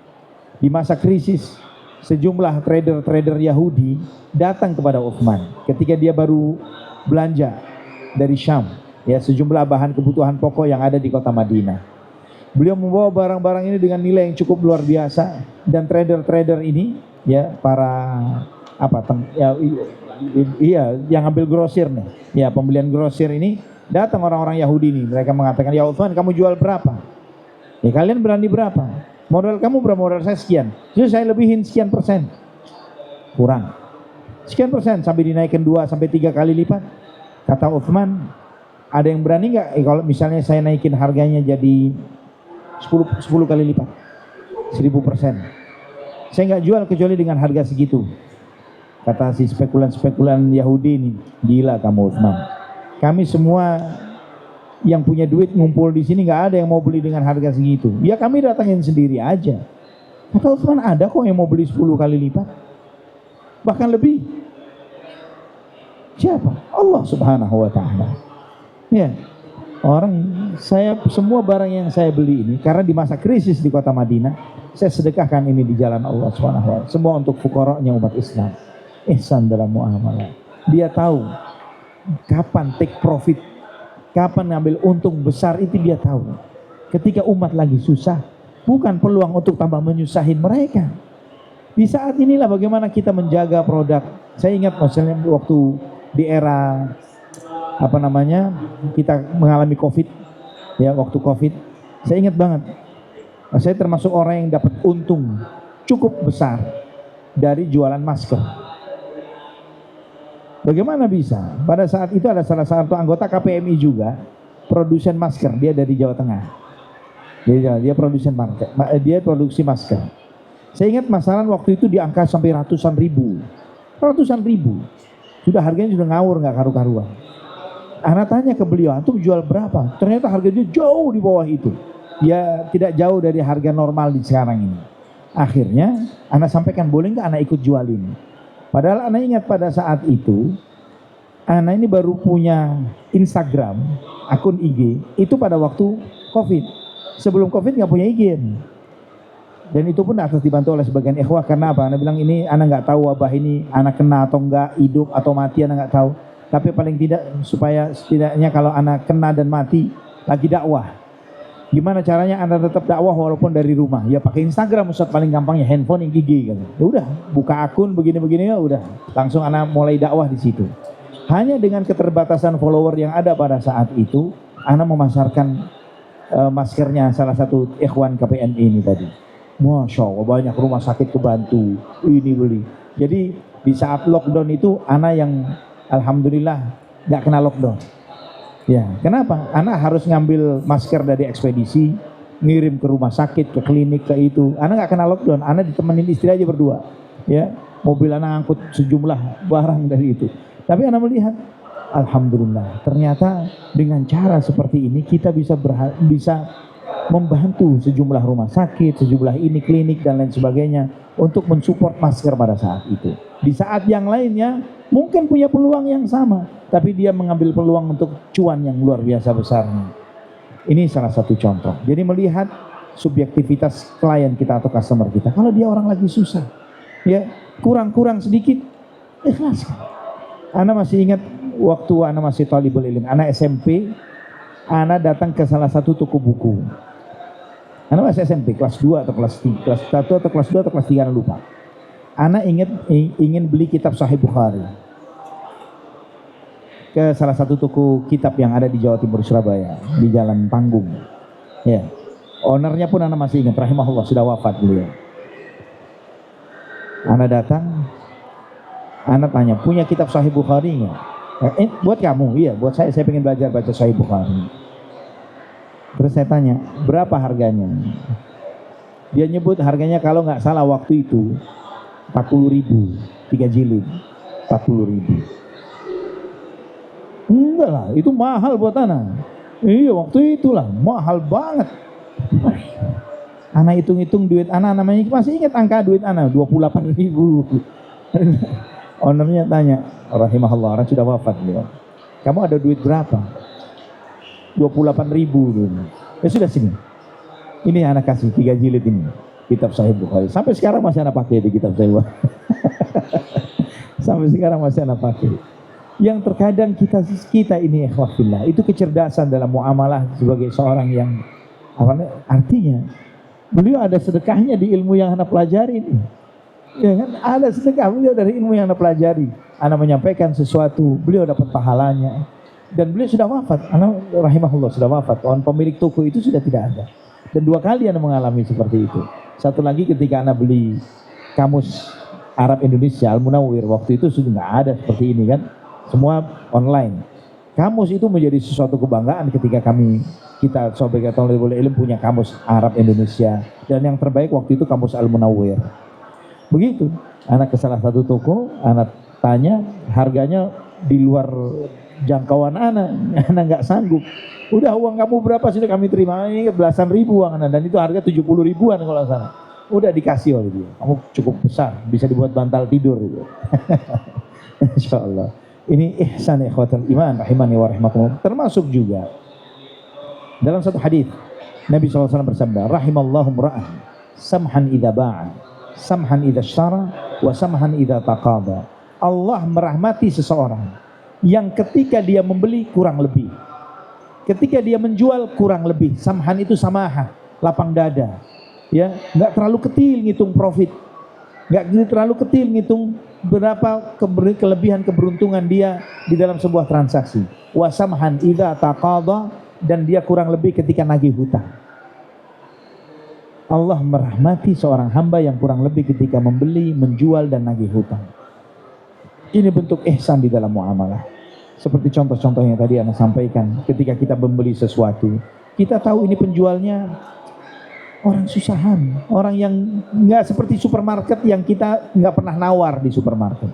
Di masa krisis, sejumlah trader-trader Yahudi datang kepada Uthman ketika dia baru belanja dari Syam, ya, sejumlah bahan kebutuhan pokok yang ada di kota Madinah. Beliau membawa barang-barang ini dengan nilai yang cukup luar biasa, dan trader-trader ini, ya, para yang ambil grosir nih, ya, pembelian grosir ini, datang orang-orang Yahudi ini. Mereka mengatakan, ya Uthman, kamu jual berapa? Ya, kalian berani berapa? Modal kamu berapa? Modal saya sekian. Jadi saya lebihin sekian persen. Kurang. Sekian persen sampai dinaikkan 2 sampai 3 kali lipat. Kata Uthman, ada yang berani nggak? Kalau misalnya saya naikin harganya jadi 10 kali lipat, 1000%. Saya nggak jual kecuali dengan harga segitu. Kata si spekulan-spekulan Yahudi ini, gila kamu Uthman. Kami semua yang punya duit ngumpul di sini, nggak ada yang mau beli dengan harga segitu. Ya kami datangin sendiri aja. Kata Uthman, ada kok yang mau beli 10 kali lipat, bahkan lebih. Siapa? Allah Subhanahu wa Ta'ala. Ya, saya semua barang yang saya beli ini karena di masa krisis di kota Madinah, saya sedekahkan ini di jalan Allah Subhanahu wa Ta'ala. Semua untuk fuqara'nya umat Islam. Ihsan dalam muamalah. Dia tahu kapan take profit, kapan ngambil untung besar, itu dia tahu. Ketika umat lagi susah, bukan peluang untuk tambah menyusahin mereka. Di saat inilah bagaimana kita menjaga produk. Saya ingat misalnya waktu di era kita mengalami COVID, ya, waktu COVID, saya ingat banget. Saya termasuk orang yang dapat untung cukup besar dari jualan masker. Bagaimana bisa? Pada saat itu ada salah satu anggota KPMI juga, produsen masker, dia dari Jawa Tengah. Dia produsen masker, dia produksi masker. Saya ingat masalah waktu itu diangkat sampai ratusan ribu. Sudah harganya sudah ngawur, nggak karu-karuan. Anak tanya ke beliau, antum jual berapa? Ternyata harganya jauh di bawah itu. Ya, tidak jauh dari harga normal di sekarang ini. Akhirnya anak sampaikan, boleh nggak anak ikut jualin? Padahal anak ingat pada saat itu anak ini baru punya Instagram, akun IG itu pada waktu COVID. Sebelum COVID nggak punya IG. Dan itu pun atas dibantu oleh sebagian ikhwah. Karena apa? Anak bilang, ini anak nggak tahu wabah ini anak kena atau enggak, hidup atau mati, anak nggak tahu. Tapi paling tidak supaya setidaknya kalau anak kena dan mati lagi dakwah, gimana caranya anak tetap dakwah walaupun dari rumah? Ya pakai Instagram, Ustaz, paling gampangnya handphone yang gigi kan. Ya udah, buka akun begini-begini, ya udah, langsung anak mulai dakwah di situ. Hanya dengan keterbatasan follower yang ada pada saat itu, anak memasarkan maskernya salah satu ikhwan KPNI ini tadi. Masya Allah, banyak rumah sakit kebantu, ini beli. Jadi di saat lockdown itu anak yang alhamdulillah gak kena lockdown. Ya, kenapa? Anak harus ngambil masker dari ekspedisi, ngirim ke rumah sakit, ke klinik, ke itu. Anak gak kena lockdown, anak ditemenin istri aja berdua. Ya, mobil anak angkut sejumlah barang dari itu. Tapi anak melihat, alhamdulillah, ternyata dengan cara seperti ini kita bisa membantu sejumlah rumah sakit, sejumlah ini klinik dan lain sebagainya untuk mensupport masker pada saat itu. Di saat yang lainnya mungkin punya peluang yang sama, tapi dia mengambil peluang untuk cuan yang luar biasa besarnya. Ini salah satu contoh. Jadi melihat subjektivitas klien kita atau customer kita. Kalau dia orang lagi susah, ya kurang-kurang sedikit, ikhlaskan. Ana masih ingat waktu ana masih thalibul ilm, ana SMP, ana datang ke salah satu toko buku. Ana masih SMP, kelas 2 atau kelas 3, kelas 1 atau kelas 2 atau kelas 3, ana lupa. Ana ingin beli kitab Sahih Bukhari ke salah satu toko kitab yang ada di Jawa Timur, Surabaya, di Jalan Panggung. Ya, ownernya pun ana masih ingat, rahimahullah, sudah wafat beliau. Ana datang, ana tanya, punya kitab Sahih Bukhari nggak? Buat kamu? Iya, buat saya pengen belajar baca Sahih Bukhari. Terus saya tanya, berapa harganya? Dia nyebut harganya kalau nggak salah waktu itu 40.000, 3 jilid, 40.000. Enggak lah, itu mahal buat ana. Iya, waktu itulah mahal banget. Ana hitung-hitung duit ana, namanya masih ingat angka duit ana 28.000. Ownernya tanya, rahimahullah, orang sudah wafat beliau. Kamu ada duit berapa? 28.000 dulu. Ya sudah, sini. Ini anak kasih 3 jilid ini, kitab Sahih Bukhari. Sampai sekarang masih anak pakai di kitab Sahih Bukhari. Sampai sekarang masih anak pakai. Yang terkadang kita ini ikhwafillah, itu kecerdasan dalam muamalah sebagai seorang yang artinya beliau ada sedekahnya di ilmu yang anak pelajari ini. Ya kan, ada sedekah beliau dari ilmu yang anda pelajari. Anda menyampaikan sesuatu, beliau dapat pahalanya. Dan beliau sudah wafat, anda rahimahullah sudah wafat. Orang pemilik toko itu sudah tidak ada. Dan 2 kali anda mengalami seperti itu. Satu lagi ketika anda beli kamus Arab Indonesia Al-Munawwir, waktu itu sudah nggak ada seperti ini kan, semua online. Kamus itu menjadi sesuatu kebanggaan ketika kita sebagai thalibul ilm punya kamus Arab Indonesia. Dan yang terbaik waktu itu kamus Al-Munawwir. Begitu, anak ke salah satu toko, anak tanya harganya di luar jangkauan anak nggak sanggup. Udah, uang kamu berapa sudah kami terima? Ini belasan ribu uang anak, dan itu harga 70 ribuan kalau sana. Udah dikasih oleh dia. Kamu cukup besar, bisa dibuat bantal tidur gitu. Insyaallah. Ini ihsan ikhwatul iman rahimani wa rahimakumullah. Termasuk juga dalam satu hadis Nabi SAW bersabda, rahimallahu ra'an samhan idza ba'a, samhan idza ishtara, wa samhan idza taqada. Allah merahmati seseorang yang ketika dia membeli kurang lebih, ketika dia menjual kurang lebih. Samhan itu samaha, lapang dada, ya, nggak terlalu ketil ngitung profit, nggak terlalu ketil ngitung berapa kelebihan keberuntungan dia di dalam sebuah transaksi. Wa samhan idza taqada, dan dia kurang lebih ketika nagih hutang. Allah merahmati seorang hamba yang kurang lebih ketika membeli, menjual, dan nagih hutang. Ini bentuk ihsan di dalam muamalah. Seperti contoh-contoh yang tadi Anda sampaikan, ketika kita membeli sesuatu, kita tahu ini penjualnya orang susahan, orang yang nggak seperti supermarket yang kita nggak pernah nawar di supermarket.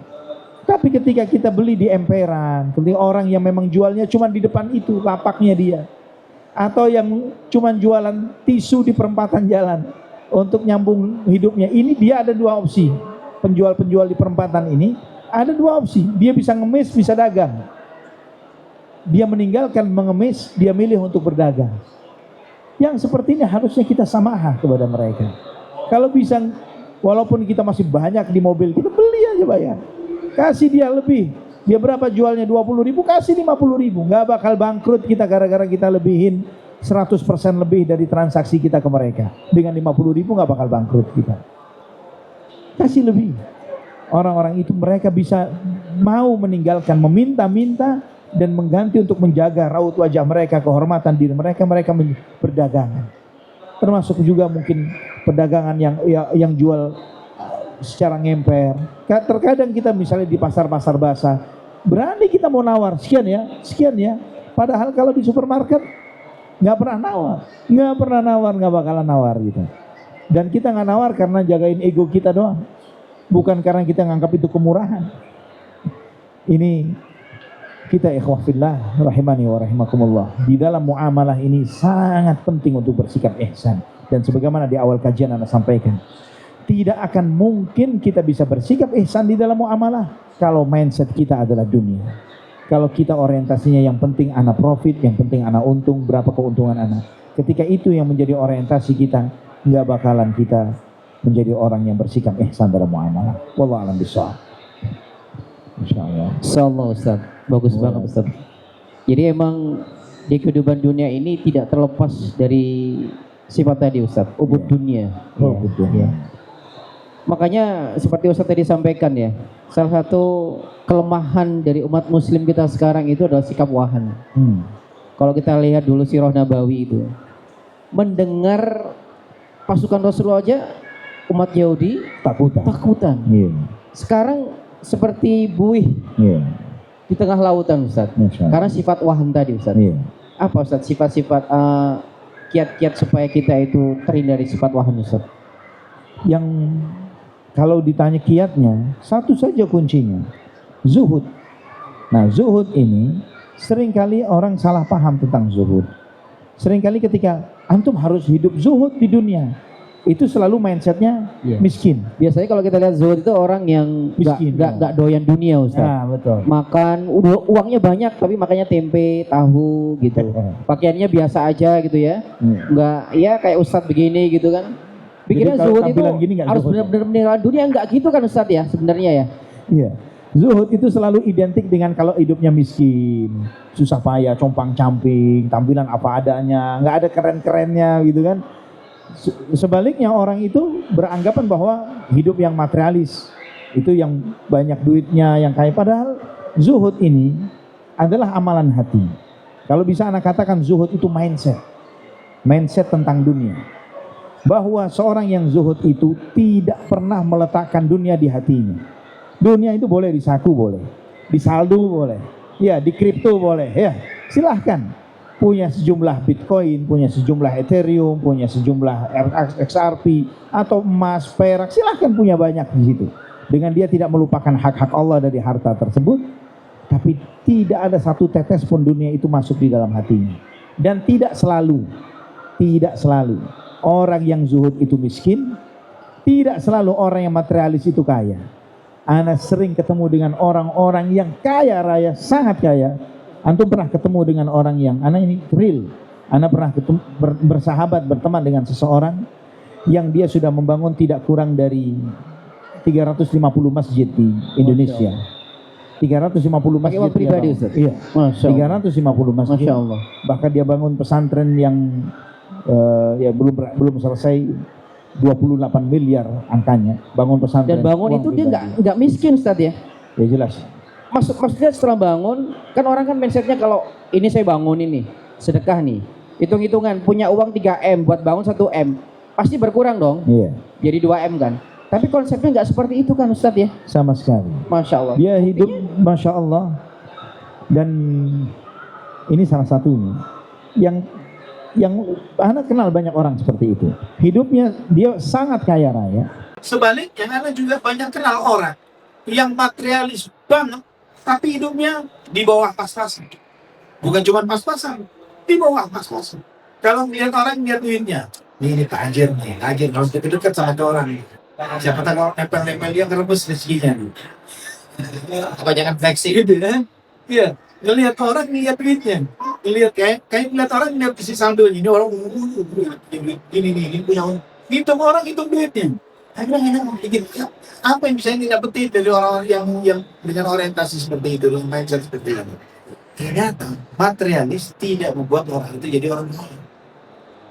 Tapi ketika kita beli di emperan, ketika orang yang memang jualnya cuma di depan itu lapaknya dia, atau yang cuma jualan tisu di perempatan jalan untuk nyambung hidupnya, ini dia ada 2 opsi. Penjual-penjual di perempatan ini ada 2 opsi. Dia bisa ngemis, bisa dagang. Dia meninggalkan mengemis, dia milih untuk berdagang. Yang seperti ini harusnya kita samaha kepada mereka. Kalau bisa, walaupun kita masih banyak di mobil, kita beli aja bayar. Kasih dia lebih. Dia berapa jualnya? 20.000, kasih 50.000. Nggak bakal bangkrut kita gara-gara kita lebihin 100% lebih dari transaksi kita ke mereka. Dengan 50.000 nggak bakal bangkrut kita. Kasih lebih. Orang-orang itu mereka bisa mau meninggalkan, meminta-minta, dan mengganti untuk menjaga raut wajah mereka, kehormatan diri mereka, mereka berdagangan. Termasuk juga mungkin perdagangan yang jual secara ngemper. Terkadang kita misalnya di pasar-pasar basah, berani kita mau nawar, sekian ya. Padahal kalau di supermarket nggak pernah nawar, nggak bakalan nawar gitu. Dan kita nggak nawar karena jagain ego kita doang, bukan karena kita nganggap itu kemurahan. Ini kita ikhwah fillah rahimani wa rahimakumullah, di dalam muamalah ini sangat penting untuk bersikap ihsan. Dan sebagaimana di awal kajian Anda sampaikan, tidak akan mungkin kita bisa bersikap ihsan di dalam muamalah kalau mindset kita adalah dunia. Kalau kita orientasinya yang penting ana profit, yang penting ana untung, berapa keuntungan ana. Ketika itu yang menjadi orientasi kita, nggak bakalan kita menjadi orang yang bersikap ihsan dalam muamalah. Wallahu a'lam bishawab. Insya Allah. Insyaallah Ustaz. Bagus banget Ustaz. Jadi emang di kehidupan dunia ini tidak terlepas dari sifat tadi Ustaz, ubud dunia. Oh, betul. Ya. Makanya seperti Ustaz tadi sampaikan ya, salah satu kelemahan dari umat muslim kita sekarang itu adalah sikap wahana. Kalau kita lihat dulu Sirah Nabawi itu, mendengar pasukan Rasulullah aja umat Yahudi takutan. Iya. Sekarang seperti buih Iya. di tengah lautan Ustaz. Masya Allah. Karena sifat wahan tadi Ustaz. Iya. Apa Ustaz sifat-sifat kiat-kiat supaya kita itu terhindar dari sifat wahan Ustaz? Yang kalau ditanya kiatnya, satu saja kuncinya, zuhud. Nah, zuhud ini seringkali orang salah paham tentang zuhud. Seringkali ketika antum harus hidup zuhud di dunia, itu selalu mindsetnya miskin. Biasanya kalau kita lihat zuhud itu orang yang Miskin, nggak doyan dunia Ustaz. Nah, betul. Makan uangnya banyak tapi makannya tempe, tahu gitu. Pakaiannya biasa aja gitu ya. Nggak ya kayak Ustadz begini gitu kan. Pikirnya Jadi kalau zuhud itu tampilan gini nggak harus zuhud, benar-benar meninggalkan dunia, enggak gitu kan Ustadz ya sebenarnya ya. Iya. Zuhud itu selalu identik dengan kalau hidupnya miskin, susah payah, compang-camping, tampilan apa adanya, nggak ada keren-kerennya gitu kan. Sebaliknya orang itu beranggapan bahwa hidup yang materialis itu yang banyak duitnya, yang kaya. Padahal zuhud ini adalah amalan hati. Kalau bisa anak katakan zuhud itu mindset tentang dunia. Bahwa seorang yang zuhud itu tidak pernah meletakkan dunia di hatinya. Dunia itu boleh di saku, boleh di saldo, boleh ya, di kripto boleh ya, silahkan. Punya sejumlah Bitcoin, punya sejumlah Ethereum, punya sejumlah XRP atau emas, perak, silahkan punya banyak di situ. Dengan dia tidak melupakan hak-hak Allah dari harta tersebut, tapi tidak ada satu tetes pun dunia itu masuk di dalam hatinya. Dan tidak selalu orang yang zuhud itu miskin, tidak selalu orang yang materialis itu kaya. Ana sering ketemu dengan orang-orang yang kaya raya, sangat kaya. Antum pernah ketemu dengan orang yang, Ana ini real, Ana pernah bersahabat, berteman dengan seseorang yang dia sudah membangun tidak kurang dari 350 masjid di Indonesia. 350 masjid pribadi Ustaz. Iya. Masya Allah. 350 masjid. Masya Allah. Bahkan dia bangun pesantren yang ya belum selesai, 28 miliar angkanya, bangun pesantren. Dan bangun itu dia nggak miskin Ustaz ya. Ya jelas. Maksudnya setelah bangun, kan orang kan mindsetnya kalau ini saya bangun ini, sedekah nih, hitung-hitungan punya uang 3M buat bangun 1M, pasti berkurang dong. Iya. Jadi 2M kan. Tapi konsepnya nggak seperti itu kan Ustadz ya. Sama sekali. Masya Allah. Dia hidup Masya Allah. Dan ini salah satunya yang anak kenal banyak orang seperti itu. Hidupnya dia sangat kaya raya. Sebaliknya anak juga banyak kenal orang yang materialis banget, tapi hidupnya di bawah pas-pasan. Bukan cuma pas-pasan, di bawah pas-pasan. Kalau melihat orang, lihat duitnya. Ini tajir nih, tajir. Kalau dekat sama orang, siapa tahu nempel-nempel dia kerebus rezekinya. Kebanyakan flexing gitu ya. Iya, ngelihat orang, lihat duitnya. Lihat kayak ngelihat orang, lihat isi saldo. Ini orang ini punya orang. Hitung orang, hitung duitnya. Saya bilang enak, apa yang bisa didapetin dari orang-orang yang dengan orientasi seperti itu, dengan mindset seperti itu? Ternyata materialis tidak membuat orang itu jadi orang kaya.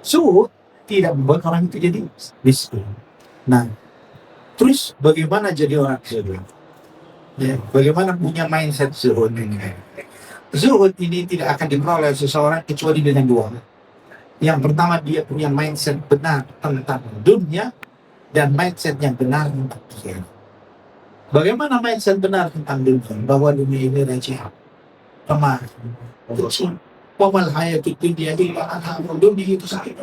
Zuhud tidak membuat orang itu jadi miskin. Nah, terus bagaimana jadi orang zuhud? Ya, bagaimana punya mindset zuhud ini? Zuhud ini tidak akan diperoleh seseorang kecuali dengan dua. Yang pertama, dia punya mindset benar tentang dunia, dan mindset yang benar tentang dunia. Bagaimana mindset benar tentang dunia? Bahwa dunia ini receh, lemah, kecil. Wamal hayatud dunya illa mata'ul, dunia itu sakit.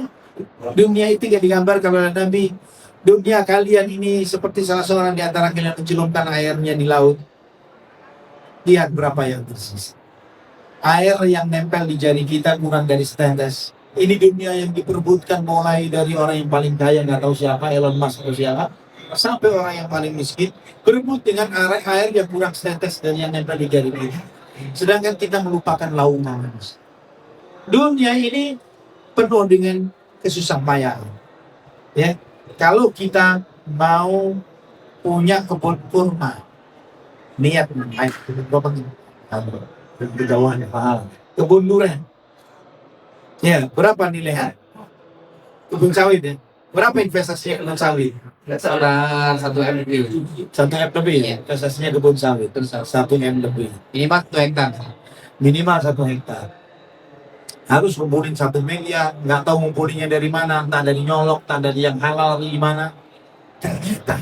Dunia itu yang digambarkan oleh Nabi. Dunia kalian ini seperti salah seorang di antara kalian mencelupkan airnya di laut. Lihat berapa yang tersisa. Air yang nempel di jari kita kurang dari setetes. Ini dunia yang diperebutkan mulai dari orang yang paling kaya, nggak tahu siapa, Elon Musk atau siapa, sampai orang yang paling miskin, berebut dengan air yang kurang setetes dan yang nempel di jari kita. Sedangkan kita melupakan lautan. Dunia ini penuh dengan kesusahpayaan. Ya, kalau kita mau punya kebun kurma, niat baik berapa berjauhan pahala. Kebun durian, ya berapa nilai kebun sawit ya? Berapa investasinya kebun sawit? Sekitar 1 M lebih. 1 M lebih ya? Investasinya kebun sawit, terus 1 M lebih. Minimal 1 hektar. Minimal 1 hektar. Harus ngumpulin 1 miliar, nggak tahu ngumpulinnya dari mana, entah dari nyolok, entah dari yang halal di mana. Ternyata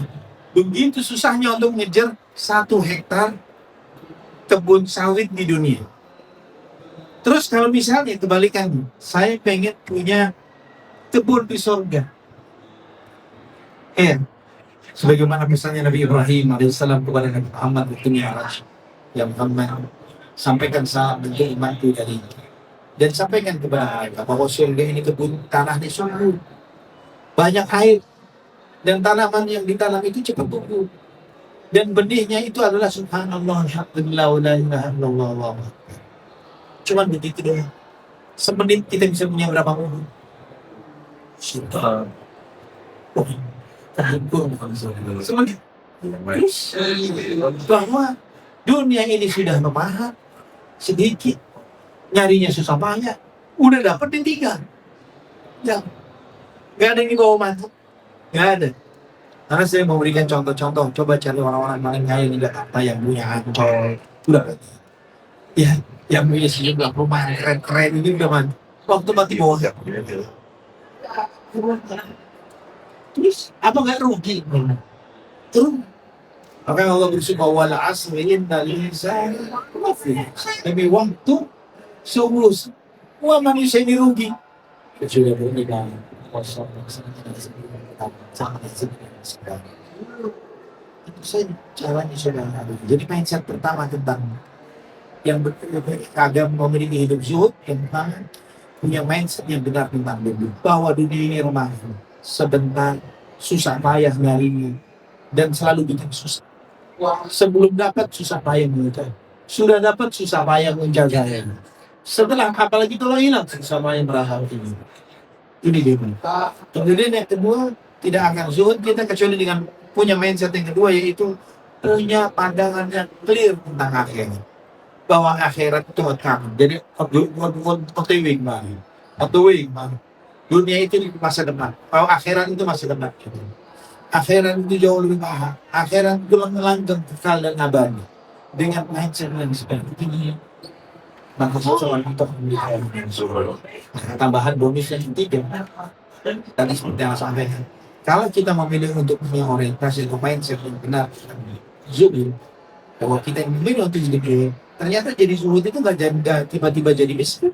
begitu susahnya untuk ngejar 1 hektar kebun sawit di dunia. Terus kalau misalnya kebalikan, saya pengen punya kebun di surga. Sebagaimana misalnya Nabi Ibrahim alaihissalam kepada Nabi Muhammad itu Mi'raj. Ya Muhammad, sampaikan salam untuk imanku dari dan sampaikan kepada mereka bahwa surga ini kebun tanah di surga. Banyak air dan tanaman yang ditanam itu cepat tumbuh. Dan benihnya itu adalah subhanallah, alhamdulillah, la ilaha illallah, Allahu akbar. Cuman begitu doang. Semenit kita bisa punya berapa pohon? Sudah. Semenit. Terus bahwa dunia ini sudah memahat sedikit, nyarinya susah payah, udah dapat ditinggal. Ya. Gak ada yang dibawa mantap, gak ada. Karena saya memberikan contoh-contoh, coba cari orang-orang paling kaya di Jakarta yang punya Ancol, udah ya, yang punya sejumlah rumah keren-keren ini udah mantap. Waktu mati bawah gak? Terus apa nggak rugi? Terus maka Allah bersumpah wal asri innal insana lafi. Demi waktu sungguh semua manusia ini rugi. Kecuali beriman. Itu saja caranya saudara. Jadi mindset pertama tentang yang agak memiliki hidup zuhud, yang pertama punya mindset yang benar tentang dunia, bahwa dunia ini remah, sebentar, susah payah nyarinya, dan selalu bikin susah. Sebelum dapat susah payah mengejar, sudah dapat susah payah menjaganya. Setelah apalagi kalau hilang susah payah berharap ini. Ini dia. Kemudian yang kedua, tidak akan zuhud kita kecuali dengan punya mindset yang kedua, yaitu punya pandangan yang clear tentang akhirat, bahwa akhirat itu akan jadi dunia itu di masa depan, bahwa akhirat itu masa depan. Akhirat itu jauh lebih mahal. Akhirat itu langgeng, kekal dan abadi. Dengan mindset yang seperti ini, maka seseorang itu memberikan tambahan bonus yang ketiga. Tadi seperti yang saya sampaikan, kalau kita memilih untuk punya orientasi atau mindset yang benar, zuhud, bahwa kita yang memilih untuk jadi, ternyata jadi zuhud itu nggak tiba-tiba jadi miskin.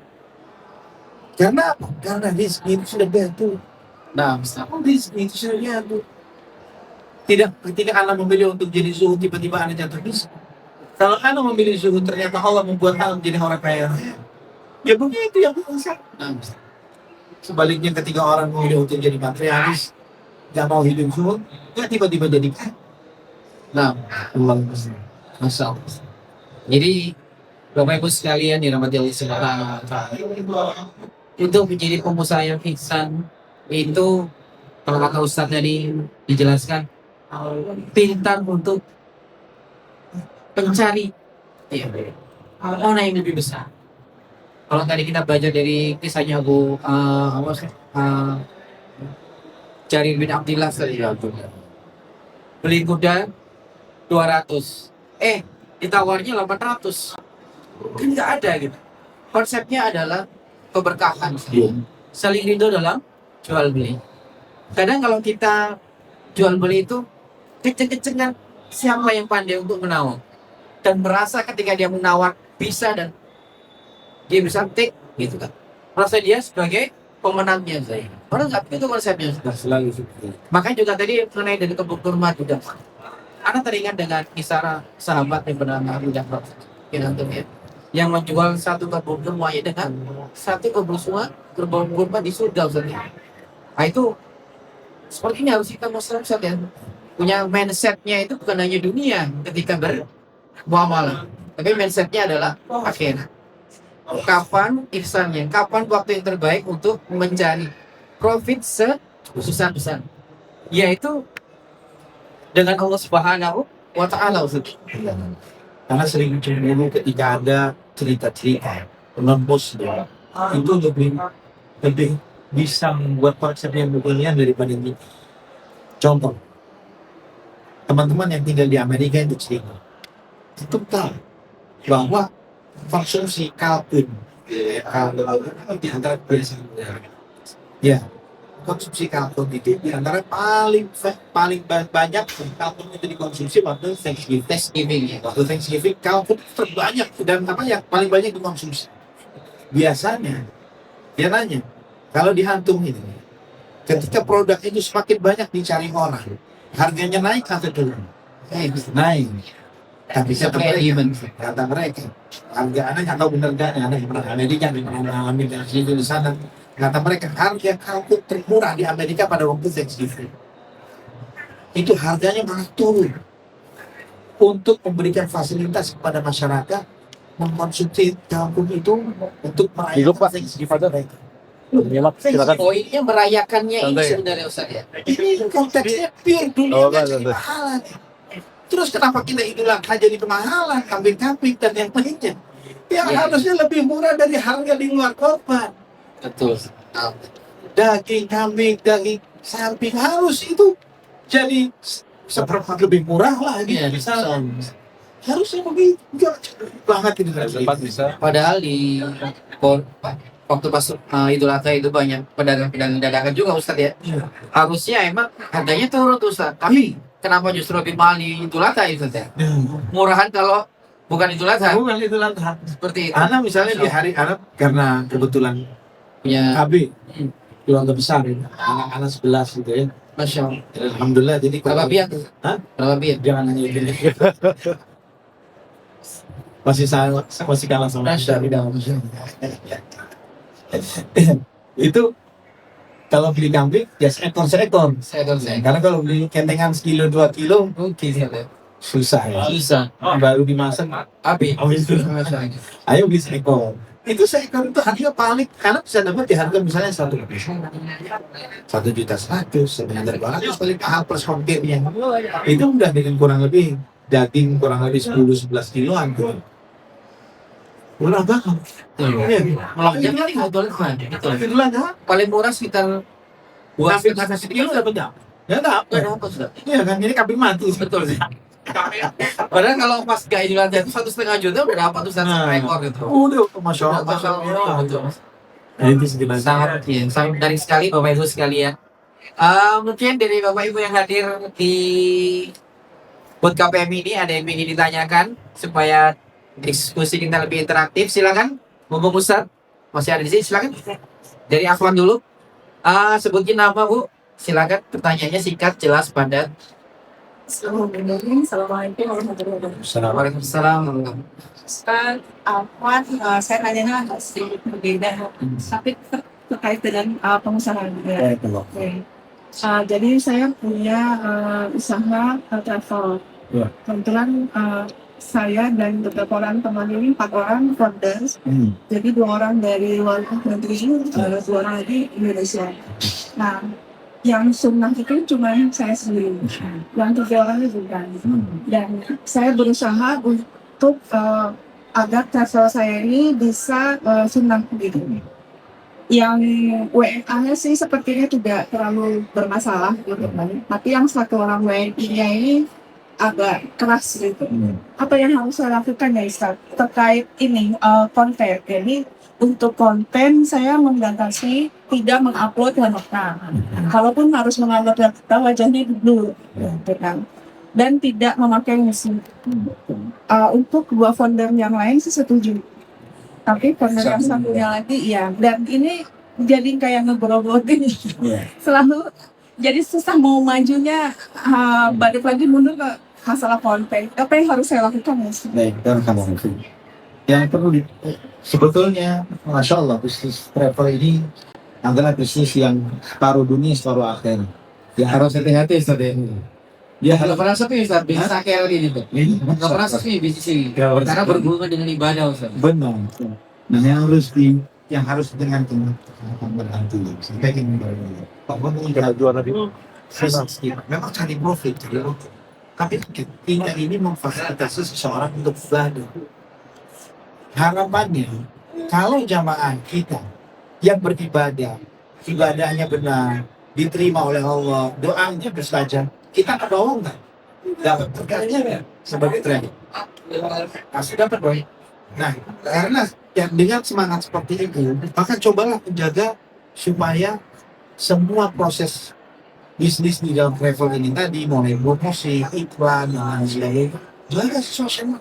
Karena apa? Karena rezeki itu sudah diatur. Nah, rezeki itu sudah diatur. Tidak Anda memilih untuk jadi zuhud tiba-tiba Anda jatuh miskin. Kalau Anda memilih zuhud, ternyata Allah membuat Anda menjadi orang kaya. Ya begitu yang bisa. Nah, sebaliknya ketika orang memilih untuk jadi materialis, nggak mau hidup zuhud, nggak tiba-tiba jadi kaya. Nah, Masya Allah. Jadi Bapak Ibu sekalian dirahmati Allah Subhanahu wa Ta'ala, untuk menjadi pengusaha yang ihsan itu, kalau kata Ustaz tadi dijelaskan, pintar untuk pencari mana yang lebih besar. Kalau tadi kita belajar dari kisahnya Abu Jarir bin Abdillah tadi, beli kuda 200, ditawarnya 800, kan nggak ada gitu. Konsepnya adalah keberkahan, saling ridho dalam jual beli. Kadang kalau kita jual beli itu keceng-kecengan, siapa yang pandai untuk menawar dan merasa ketika dia menawar bisa dan dia bisa take gitu kan, merasa dia sebagai pemenangnya saya. Orang nggak begitu konsepnya. Makanya juga tadi mengenai dari kebun kurma juga, Anda teringat dengan kisah sahabat yang bernama Abu Ja'far yang menjual satu kebun kurma dengan satu kebun kurma di surga. Nah itu sepertinya harus kita masyarakat ya, punya mindsetnya itu bukan hanya dunia ketika bermuamalah, tapi mindsetnya adalah akhirat. Kapan ihsannya, kapan waktu yang terbaik untuk mencari profit sebesar-besar, yaitu dengan Allah Subhanahu wa taala Ustaz. Karena sering cemburu ketika ada cerita-cerita non positif itu lebih bisa membuat konsep yang berlebihan daripada ini. Contoh, teman-teman yang tinggal di Amerika itu cerita, itu tahu bahwa konsumsi kalkun di antara ya konsumsi kalkun itu di antara paling banyak kalkun itu dikonsumsi waktu Thanksgiving ya. Waktu Thanksgiving kalkun terbanyak dan apa yang paling banyak dikonsumsi. Biasanya dia nanya, kalau dihantung ini, ketika produk itu semakin banyak dicari orang, harganya naik atau turun? Naik. Tapi kata mereka, harga anak nggak tahu benar nggak, anak yang pernah Amerika, yang pernah mengalami di sana. Kata mereka, harga kalkun termurah di Amerika pada waktu Thanksgiving. Itu harganya malah turun. Untuk memberikan fasilitas kepada masyarakat mengkonsumsi kalkun itu untuk merayakan Thanksgiving mereka. Silakan. Poinnya merayakannya ini sebenarnya Ustaz ya. Ini konteksnya pure dunia jadi kemahalan. Terus kenapa kita Idul Adha jadi kemahalan, kambing-kambing dan yang lainnya? Yang harusnya lebih murah dari harga di luar korban. Betul. Daging kambing, daging sapi harus itu jadi seperempat lebih murah lagi. Iya, Bisa. Harusnya begitu. Banget ini. Bisa. Padahal di waktu pas Idul Adha itu banyak pedagang-pedagang dadakan juga Ustaz ya. Harusnya emang harganya turun tuh Ustaz. Tapi kenapa justru lebih mahal di Idul Adha itu Ustaz ya? Murahan kalau bukan Idul Adha. Bukan itu Adha. Seperti itu. Anak misalnya di hari anak karena kebetulan Punya KB keluarga besar ya. Anak-anak 11 gitu ya. Masya Allah. Alhamdulillah jadi Berapa biar? Hah? Berapa biar? Jangan hanya ini. masih kalah sama Masya Allah. Itu kalau beli kambing ya seekor. Saya Karena kalau beli kentengan sekilo 2 kilo mungkin ya. susah ya. Susah. Baru dimasak Api. habis itu. Masya Allah. Ayo beli seekor. Itu seekor itu harga paling karena bisa dapat di harga misalnya 1,1 juta 100, 900 paling mahal plus ongkirnya. Itu udah dengan kurang lebih daging kurang lebih 10-11 kiloan tuh. Murah banget. Iya. Melonjak kali nggak boleh kan? Idul Adha Paling murah sekitar buat kambing kasih kilo dapat nggak? Ya dapat. Iya kan ini kambing mati. Betul sih. Padahal kalau pas gak Idul Adha itu 1,5 juta udah dapat tuh satu ekor gitu. Udah, masya Allah. Masya Allah, betul. Nah, itu sekitar Sangat menarik sekali Bapak Ibu sekalian. Mungkin dari Bapak Ibu yang hadir di buat KPM ini ada yang ingin ditanyakan supaya diskusi kita lebih interaktif. Silakan, Monggo Ustaz. Masih ada di sini, silakan. Dari Afwan dulu. Sebutin nama Bu. Silakan pertanyaannya singkat, jelas, padat. Assalamualaikum warahmatullahi wabarakatuh. Waalaikumsalam. Ustaz Afwan, saya nanya agak sedikit berbeda, tapi terkait dengan pengusahaan. Ya. Oke. Jadi saya punya usaha travel. Ya. Kebetulan saya dan beberapa orang teman ini 4 orang founders. Jadi 2 orang dari luar negeri, 2 orang lagi Indonesia. Nah, yang sunnah itu cuma saya sendiri, yang 3 orang itu bukan. Dan saya berusaha untuk agar travel saya ini bisa sunnah gitu. Yang WNA-nya sih sepertinya tidak terlalu bermasalah gitu kan. Tapi yang 1 orang WNI-nya ini agak keras gitu. Apa yang harus saya lakukan ya Ustaz? Terkait ini konten. Jadi untuk konten saya membatasi tidak mengupload wanita. Kalaupun harus mengupload wanita wajahnya dulu, kan? Dan tidak memakai musik. Untuk 2 founder yang lain sih setuju. Tapi founder yang satunya lagi iya. Dan ini jadi kayak ngeberobotin. Selalu jadi susah mau majunya, balik lagi mundur ke masalah konten. Apa yang harus saya lakukan Mas? Baik, dan kamu yang perlu sebetulnya, masya Allah, bisnis travel ini adalah bisnis yang separuh dunia separuh akhir. Ya harus hati-hati Ustaz. Ya Nggak pernah sepi Ustaz, bisnis akhir ini Pak. Nggak pernah sepi bisnis ini. Karena berhubungan dengan ibadah Ustaz. benar. Nah, yang harus dengan berhenti. Sampai ini pokoknya Juara di memang cari profit. Tapi kita ini memfasilitasi seseorang untuk ibadah. Harapannya, kalau jamaah kita yang beribadah, ibadahnya benar, diterima oleh Allah, doanya bersaja, kita ke bawah nggak? Dapat berkahnya ya? Sebagai tren. Pasti dapat, boy. Nah, karena ya, dengan semangat seperti itu, maka cobalah menjaga supaya semua proses bisnis di dalam travel ini tadi, mulai promosi, iklan, dan sebagainya, jaga sesuai sama.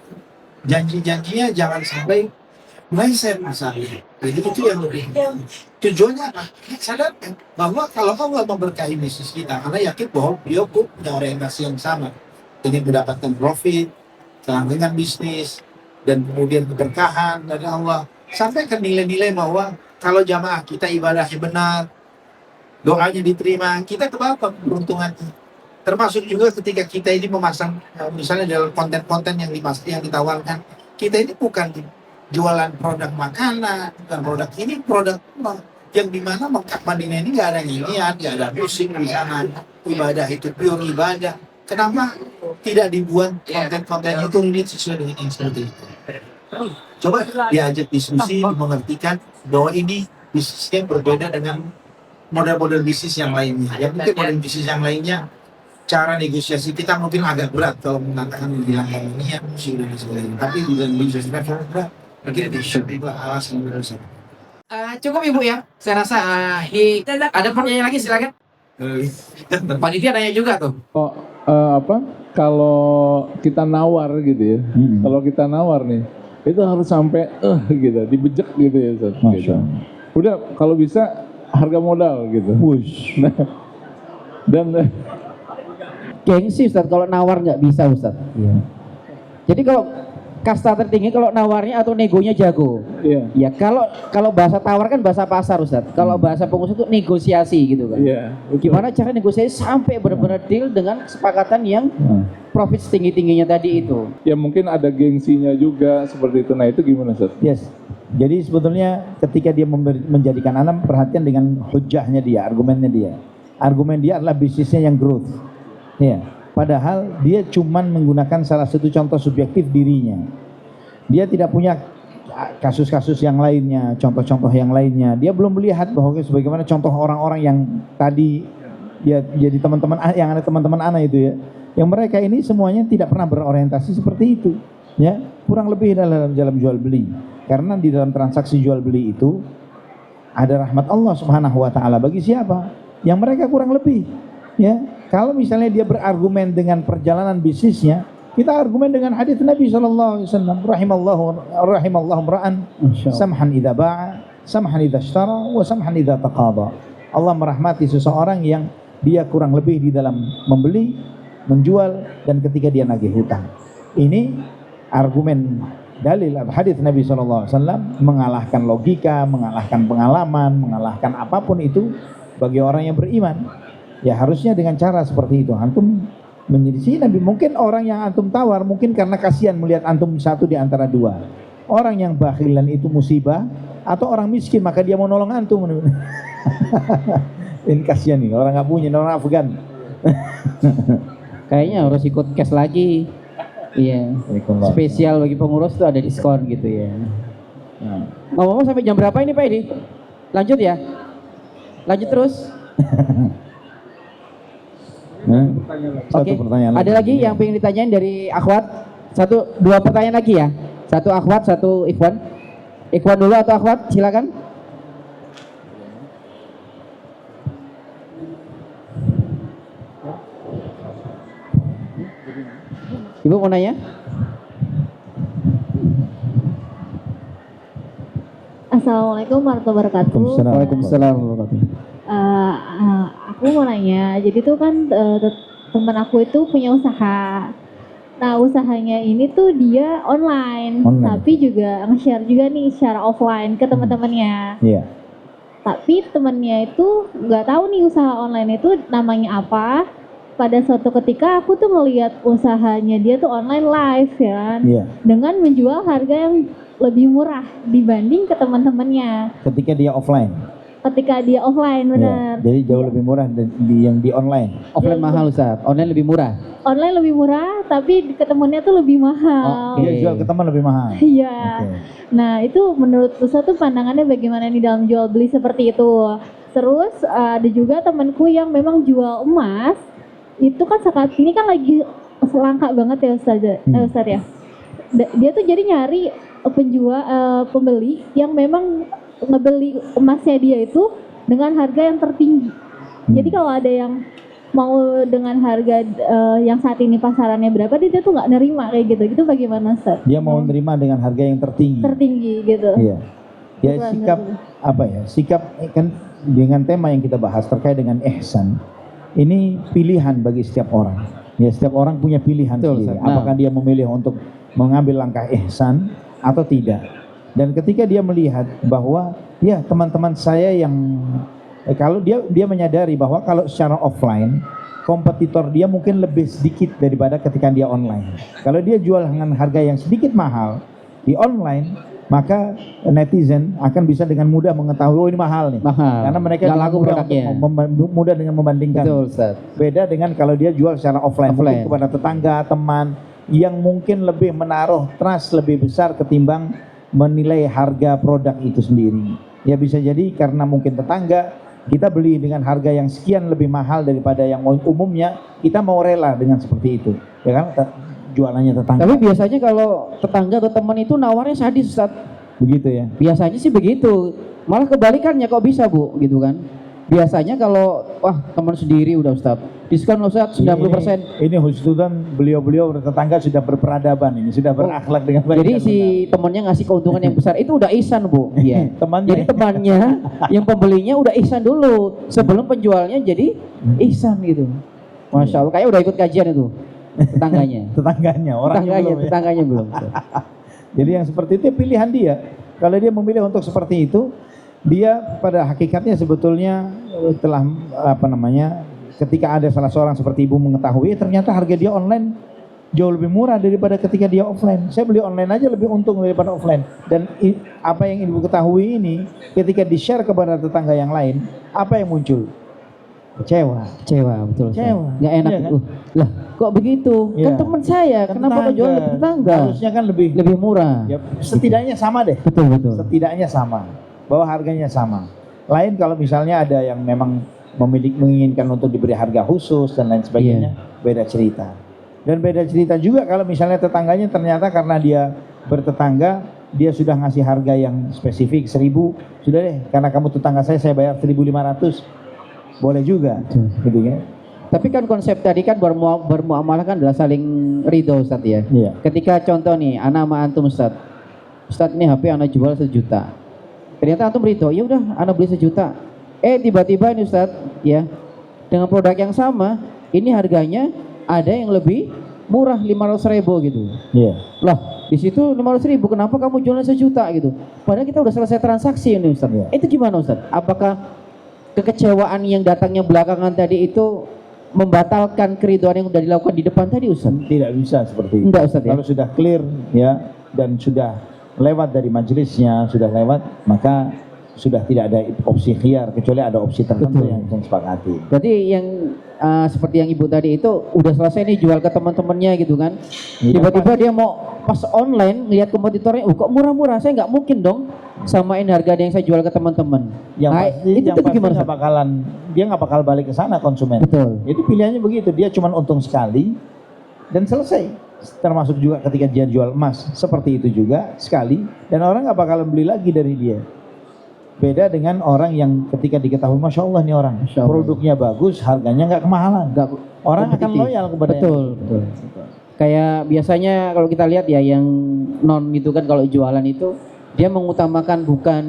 Janji-janjinya jangan sampai meleset misalnya. Jadi itu yang lebih. Tujuannya apa? Sadarkan bahwa kalau Allah memberkahi bisnis kita, karena yakin bahwa dia punya orientasi yang sama, ingin mendapatkan profit, dengan bisnis, dan kemudian keberkahan dari Allah. Sampai ke nilai-nilai bahwa kalau jamaah kita ibadahnya benar, doanya diterima, kita kebapak keberuntungan. Termasuk juga ketika kita ini memasang, misalnya dalam konten-konten yang ditawarkan, kita ini bukan jualan produk makanan, bukan produk ini, produk yang dimana Mekah Madinah ini nggak ada nyanyian, nggak ada musik di sana, ibadah itu pure ibadah. Kenapa tidak dibuat konten-konten itu ini sesuai dengan yang seperti itu? Coba diajak diskusi, mengertikan bahwa ini bisnisnya berbeda dengan model-model bisnis yang lainnya. Ya mungkin model bisnis yang lainnya, cara negosiasi kita mungkin agak berat kalau mengatakan menghilangkan ini ya musik dan sebagainya. Tapi di dalam bisnis travel berat, mungkin itu alasan berusaha. Cukup Ibu ya. Saya rasa ada pertanyaan lagi, silakan. Panitia nanya juga tuh. Kalau kita nawar gitu ya, kalau kita nawar nih, itu harus sampai gitu, dibejek gitu ya Ustaz. Gitu. Udah kalau bisa harga modal gitu. Nah, dan Gengsi Ustaz, kalau nawar nggak bisa Ustaz. Jadi kalau kasta tertinggi kalau nawarnya atau negonya jago. Ya kalau bahasa tawar kan bahasa pasar Ustaz. Kalau bahasa pengusaha itu negosiasi gitu kan. Gimana cara negosiasi sampai benar-benar deal dengan kesepakatan yang profit setinggi-tingginya tadi itu. ya mungkin ada gengsinya juga seperti itu. Nah itu gimana Ustaz? Yes. Jadi sebetulnya ketika dia menjadikan anak, perhatian dengan hujahnya dia, argumennya dia. Argumen dia adalah bisnisnya yang growth. Ya. Padahal dia cuman menggunakan salah satu contoh subjektif dirinya. Dia tidak punya kasus-kasus yang lainnya, contoh-contoh yang lainnya. Dia belum melihat bahwa sebagaimana contoh orang-orang yang tadi ya jadi teman-teman yang ada teman-teman anak itu ya. Yang mereka ini semuanya tidak pernah berorientasi seperti itu. Ya, kurang lebih dalam jual beli. Karena di dalam transaksi jual beli itu ada rahmat Allah Subhanahu wa taala bagi siapa? Yang mereka kurang lebih. Ya, kalau misalnya dia berargumen dengan perjalanan bisnisnya, kita argumen dengan hadis Nabi SAW. Rahimallahu ra'an samhan idza ba'a, samhan idza ishtara, wa samhan idza taqada. Allah merahmati seseorang yang dia kurang lebih di dalam membeli, menjual, dan ketika dia nagih hutang. Ini argumen dalil hadis Nabi SAW mengalahkan logika, mengalahkan pengalaman, mengalahkan apapun itu bagi orang yang beriman. Ya harusnya dengan cara seperti itu. Antum menyelisih Nabi. Mungkin orang yang antum tawar mungkin karena kasihan melihat antum satu di antara dua. Orang yang bakhilan itu musibah, atau orang miskin maka dia mau nolong antum. Ini kasihan nih, orang nggak punya, orang Afgan. Kayaknya harus ikut cash lagi. Iya. Spesial bagi pengurus tuh ada diskon gitu ya. Ngomong-ngomong sampai jam berapa ini Pak Edi? Lanjut ya? Lanjut terus? Oke. Ada lagi yang pengen ditanyain dari akhwat? Dua pertanyaan lagi ya. Satu akhwat, satu ikhwan. Ikhwan dulu atau akhwat? Silakan. Ibu mau nanya? Assalamualaikum warahmatullahi wabarakatuh. Waalaikumsalam warahmatullahi wabarakatuh. Aku mau nanya, jadi tuh kan teman aku itu punya usaha. Nah usahanya ini tuh dia online. Tapi juga nge-share juga nih secara offline ke teman-temannya. Iya. Tapi temannya itu nggak tahu nih usaha online itu namanya apa. Pada suatu ketika aku tuh melihat usahanya dia tuh online live ya kan, dengan menjual harga yang lebih murah dibanding ke teman-temannya. Ketika dia offline. Benar. Jadi jauh lebih murah yang di online. Offline mahal Ustaz, online lebih murah. online lebih murah, tapi ketemuannya tuh lebih mahal. Dia jual ke teman lebih mahal. Iya. Oke. Nah itu menurut Ustadz tuh pandangannya bagaimana nih dalam jual beli seperti itu. Terus ada juga temanku yang memang jual emas, itu kan saat ini kan lagi langka banget ya Ustadz ya. Dia tuh jadi nyari pembeli yang memang ngebeli emasnya dia itu dengan harga yang tertinggi. Jadi kalau ada yang mau dengan harga yang saat ini pasarannya berapa, dia tuh nggak nerima kayak gitu. Gitu bagaimana Ustaz? Dia mau nerima dengan harga yang tertinggi. Tertinggi gitu. Iya. Ya sikap apa ya? Sikap kan dengan tema yang kita bahas terkait dengan ihsan. Ini pilihan bagi setiap orang. Ya setiap orang punya pilihan sendiri. Apakah dia memilih untuk mengambil langkah ihsan atau tidak. Dan ketika dia melihat bahwa ya teman-teman saya yang kalau dia menyadari bahwa kalau secara offline kompetitor dia mungkin lebih sedikit daripada ketika dia online. Kalau dia jual dengan harga yang sedikit mahal di online, maka netizen akan bisa dengan mudah mengetahui oh ini mahal nih. Karena mereka mudah dengan membandingkan. Betul, Ustaz. Beda dengan kalau dia jual secara offline. Mungkin kepada tetangga, teman yang mungkin lebih menaruh trust lebih besar ketimbang menilai harga produk itu sendiri. Ya bisa jadi karena mungkin tetangga kita beli dengan harga yang sekian lebih mahal daripada yang umumnya, kita mau rela dengan seperti itu, ya kan? Jualannya tetangga. Tapi biasanya kalau tetangga atau teman itu nawarnya sadis, Ustaz. Begitu ya? Biasanya sih begitu. Malah kebalikannya kok bisa, Bu, gitu kan? Biasanya kalau teman sendiri udah Ustaz, diskon Ustaz 90%. Ini husnudzon beliau-beliau tetangga sudah berperadaban ini, sudah berakhlak dengan baik. Jadi si temannya ngasih keuntungan yang besar itu udah ihsan, Bu. Iya. Jadi temannya yang pembelinya udah ihsan dulu sebelum penjualnya jadi ihsan gitu. Masya Allah, kayak udah ikut kajian itu tetangganya. Tetangganya belum. Jadi yang seperti itu pilihan dia. Kalau dia memilih untuk seperti itu, dia pada hakikatnya sebetulnya telah ketika ada salah seorang seperti ibu mengetahui ternyata harga dia online jauh lebih murah daripada ketika dia offline. Saya beli online aja lebih untung daripada offline. Dan apa yang ibu ketahui ini ketika di-share kepada tetangga yang lain, apa yang muncul? Kecewa, betul. Kecewa. Nggak enak itu. Lah, kok begitu? Kan teman saya, kenapa kok jual ke tetangga? Harusnya kan lebih murah. Ya, setidaknya sama deh. Betul. Setidaknya sama. Bahwa harganya sama. Lain kalau misalnya ada yang memang menginginkan untuk diberi harga khusus dan lain sebagainya, beda cerita. Dan beda cerita juga kalau misalnya tetangganya ternyata karena dia bertetangga, dia sudah ngasih harga yang spesifik 1.000, sudah deh karena kamu tetangga saya bayar 1.500, boleh juga, gitu ya. Tapi kan konsep tadi kan bermuamalah kan adalah saling ridho, Ustaz ya. Iya. Ketika contoh nih, anak sama antum Ustaz ini HP anak jual 1 juta. Ternyata antum ridho, ya udah anak beli 1 juta. Tiba-tiba ini Ustaz ya, dengan produk yang sama, ini harganya ada yang lebih murah 500.000 gitu. Iya. Lah, di situ 500.000, kenapa kamu jualnya 1 juta gitu? Padahal kita udah selesai transaksi ini Ustaz. Itu gimana Ustaz? Apakah kekecewaan yang datangnya belakangan tadi itu membatalkan keriduan yang sudah dilakukan di depan tadi Ustaz? Tidak bisa seperti itu. Enggak Ustaz ya? Kalau sudah clear ya dan sudah lewat dari majelisnya, sudah lewat, maka sudah tidak ada opsi khiyar kecuali ada opsi tertentu yang disepakati. Berarti yang seperti yang ibu tadi itu udah selesai nih jual ke teman-temannya gitu kan? Tiba-tiba dia mau pas online lihat kompetitornya, kok murah-murah, saya nggak mungkin dong samain harga yang saya jual ke teman-teman. Yang pasti gimana? Dia nggak bakal balik ke sana konsumen. Betul. Itu pilihannya begitu, dia cuma untung sekali dan selesai. Termasuk juga ketika dia jual emas seperti itu juga sekali dan orang nggak bakalan beli lagi dari dia. Beda dengan orang yang ketika diketahui Masya Allah nih orang produknya bagus, harganya nggak kemahalan, orang akan loyal kepada betul. Kayak biasanya kalau kita lihat ya yang non itu kan kalau jualan itu dia mengutamakan bukan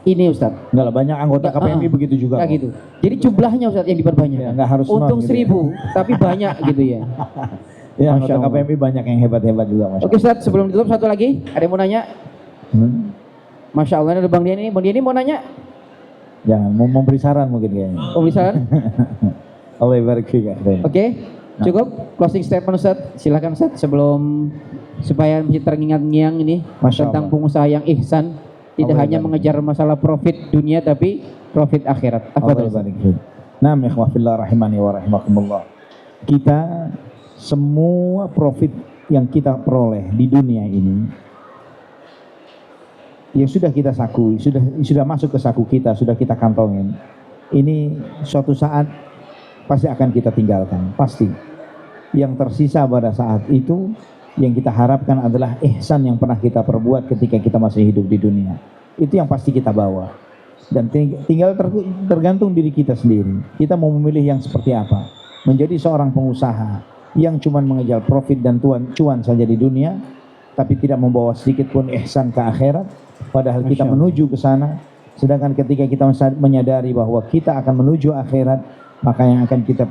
ini Ustaz. Enggak lah, banyak anggota KPMI begitu juga. Gitu. Jadi jumlahnya Ustaz yang diperbanyak. Ya, enggak harus untung 1.000 gitu tapi banyak gitu ya. Ya, anggota KPMI banyak yang hebat-hebat juga Masya Allah. Oke Ustaz, sebelum ditutup satu lagi, ada yang mau nanya? Masya Allah, ada Bang Diani. Bang Diani mau nanya? Jangan, mau memberi saran mungkin kayaknya. Mau beri saran? Allah barik fiik. Oke, cukup closing statement Ustaz. Silakan Ustaz sebelum supaya masih terngiang-ngiang ini tentang pengusaha yang ihsan, tidak hanya mengejar masalah profit dunia tapi profit akhirat. Allah barik fiik. Naam ikhwah fillah rahimani wa rahimakumullah. kita semua profit yang kita peroleh di dunia ini, yang sudah kita sakui, sudah masuk ke saku kita, sudah kita kantongin, ini suatu saat pasti akan kita tinggalkan, pasti. Yang tersisa pada saat itu yang kita harapkan adalah ihsan yang pernah kita perbuat ketika kita masih hidup di dunia. Itu yang pasti kita bawa. Dan tinggal tergantung diri kita sendiri. Kita mau memilih yang seperti apa. Menjadi seorang pengusaha yang cuma mengejar profit dan cuan saja di dunia, tapi tidak membawa sedikit pun ihsan ke akhirat, padahal kita menuju ke sana. Sedangkan ketika kita menyadari bahwa kita akan menuju akhirat, maka yang akan kita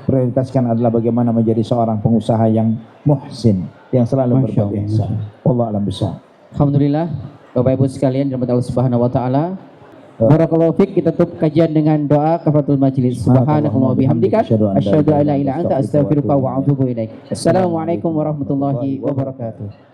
prioritaskan adalah bagaimana menjadi seorang pengusaha yang muhsin, yang selalu berbuat ihsan. Wallahu a'lam bishawab. Alhamdulillah, Bapak Ibu sekalian dirahmati Allah Subhanahu wa taala. Barakallahu fiik, kita tutup kajian dengan doa kafaratul majlis. Subhanallah wa bihamdika asyhadu an la ilaha illa anta astaghfiruka wa atubu ilaik. Assalamualaikum warahmatullahi wabarakatuh.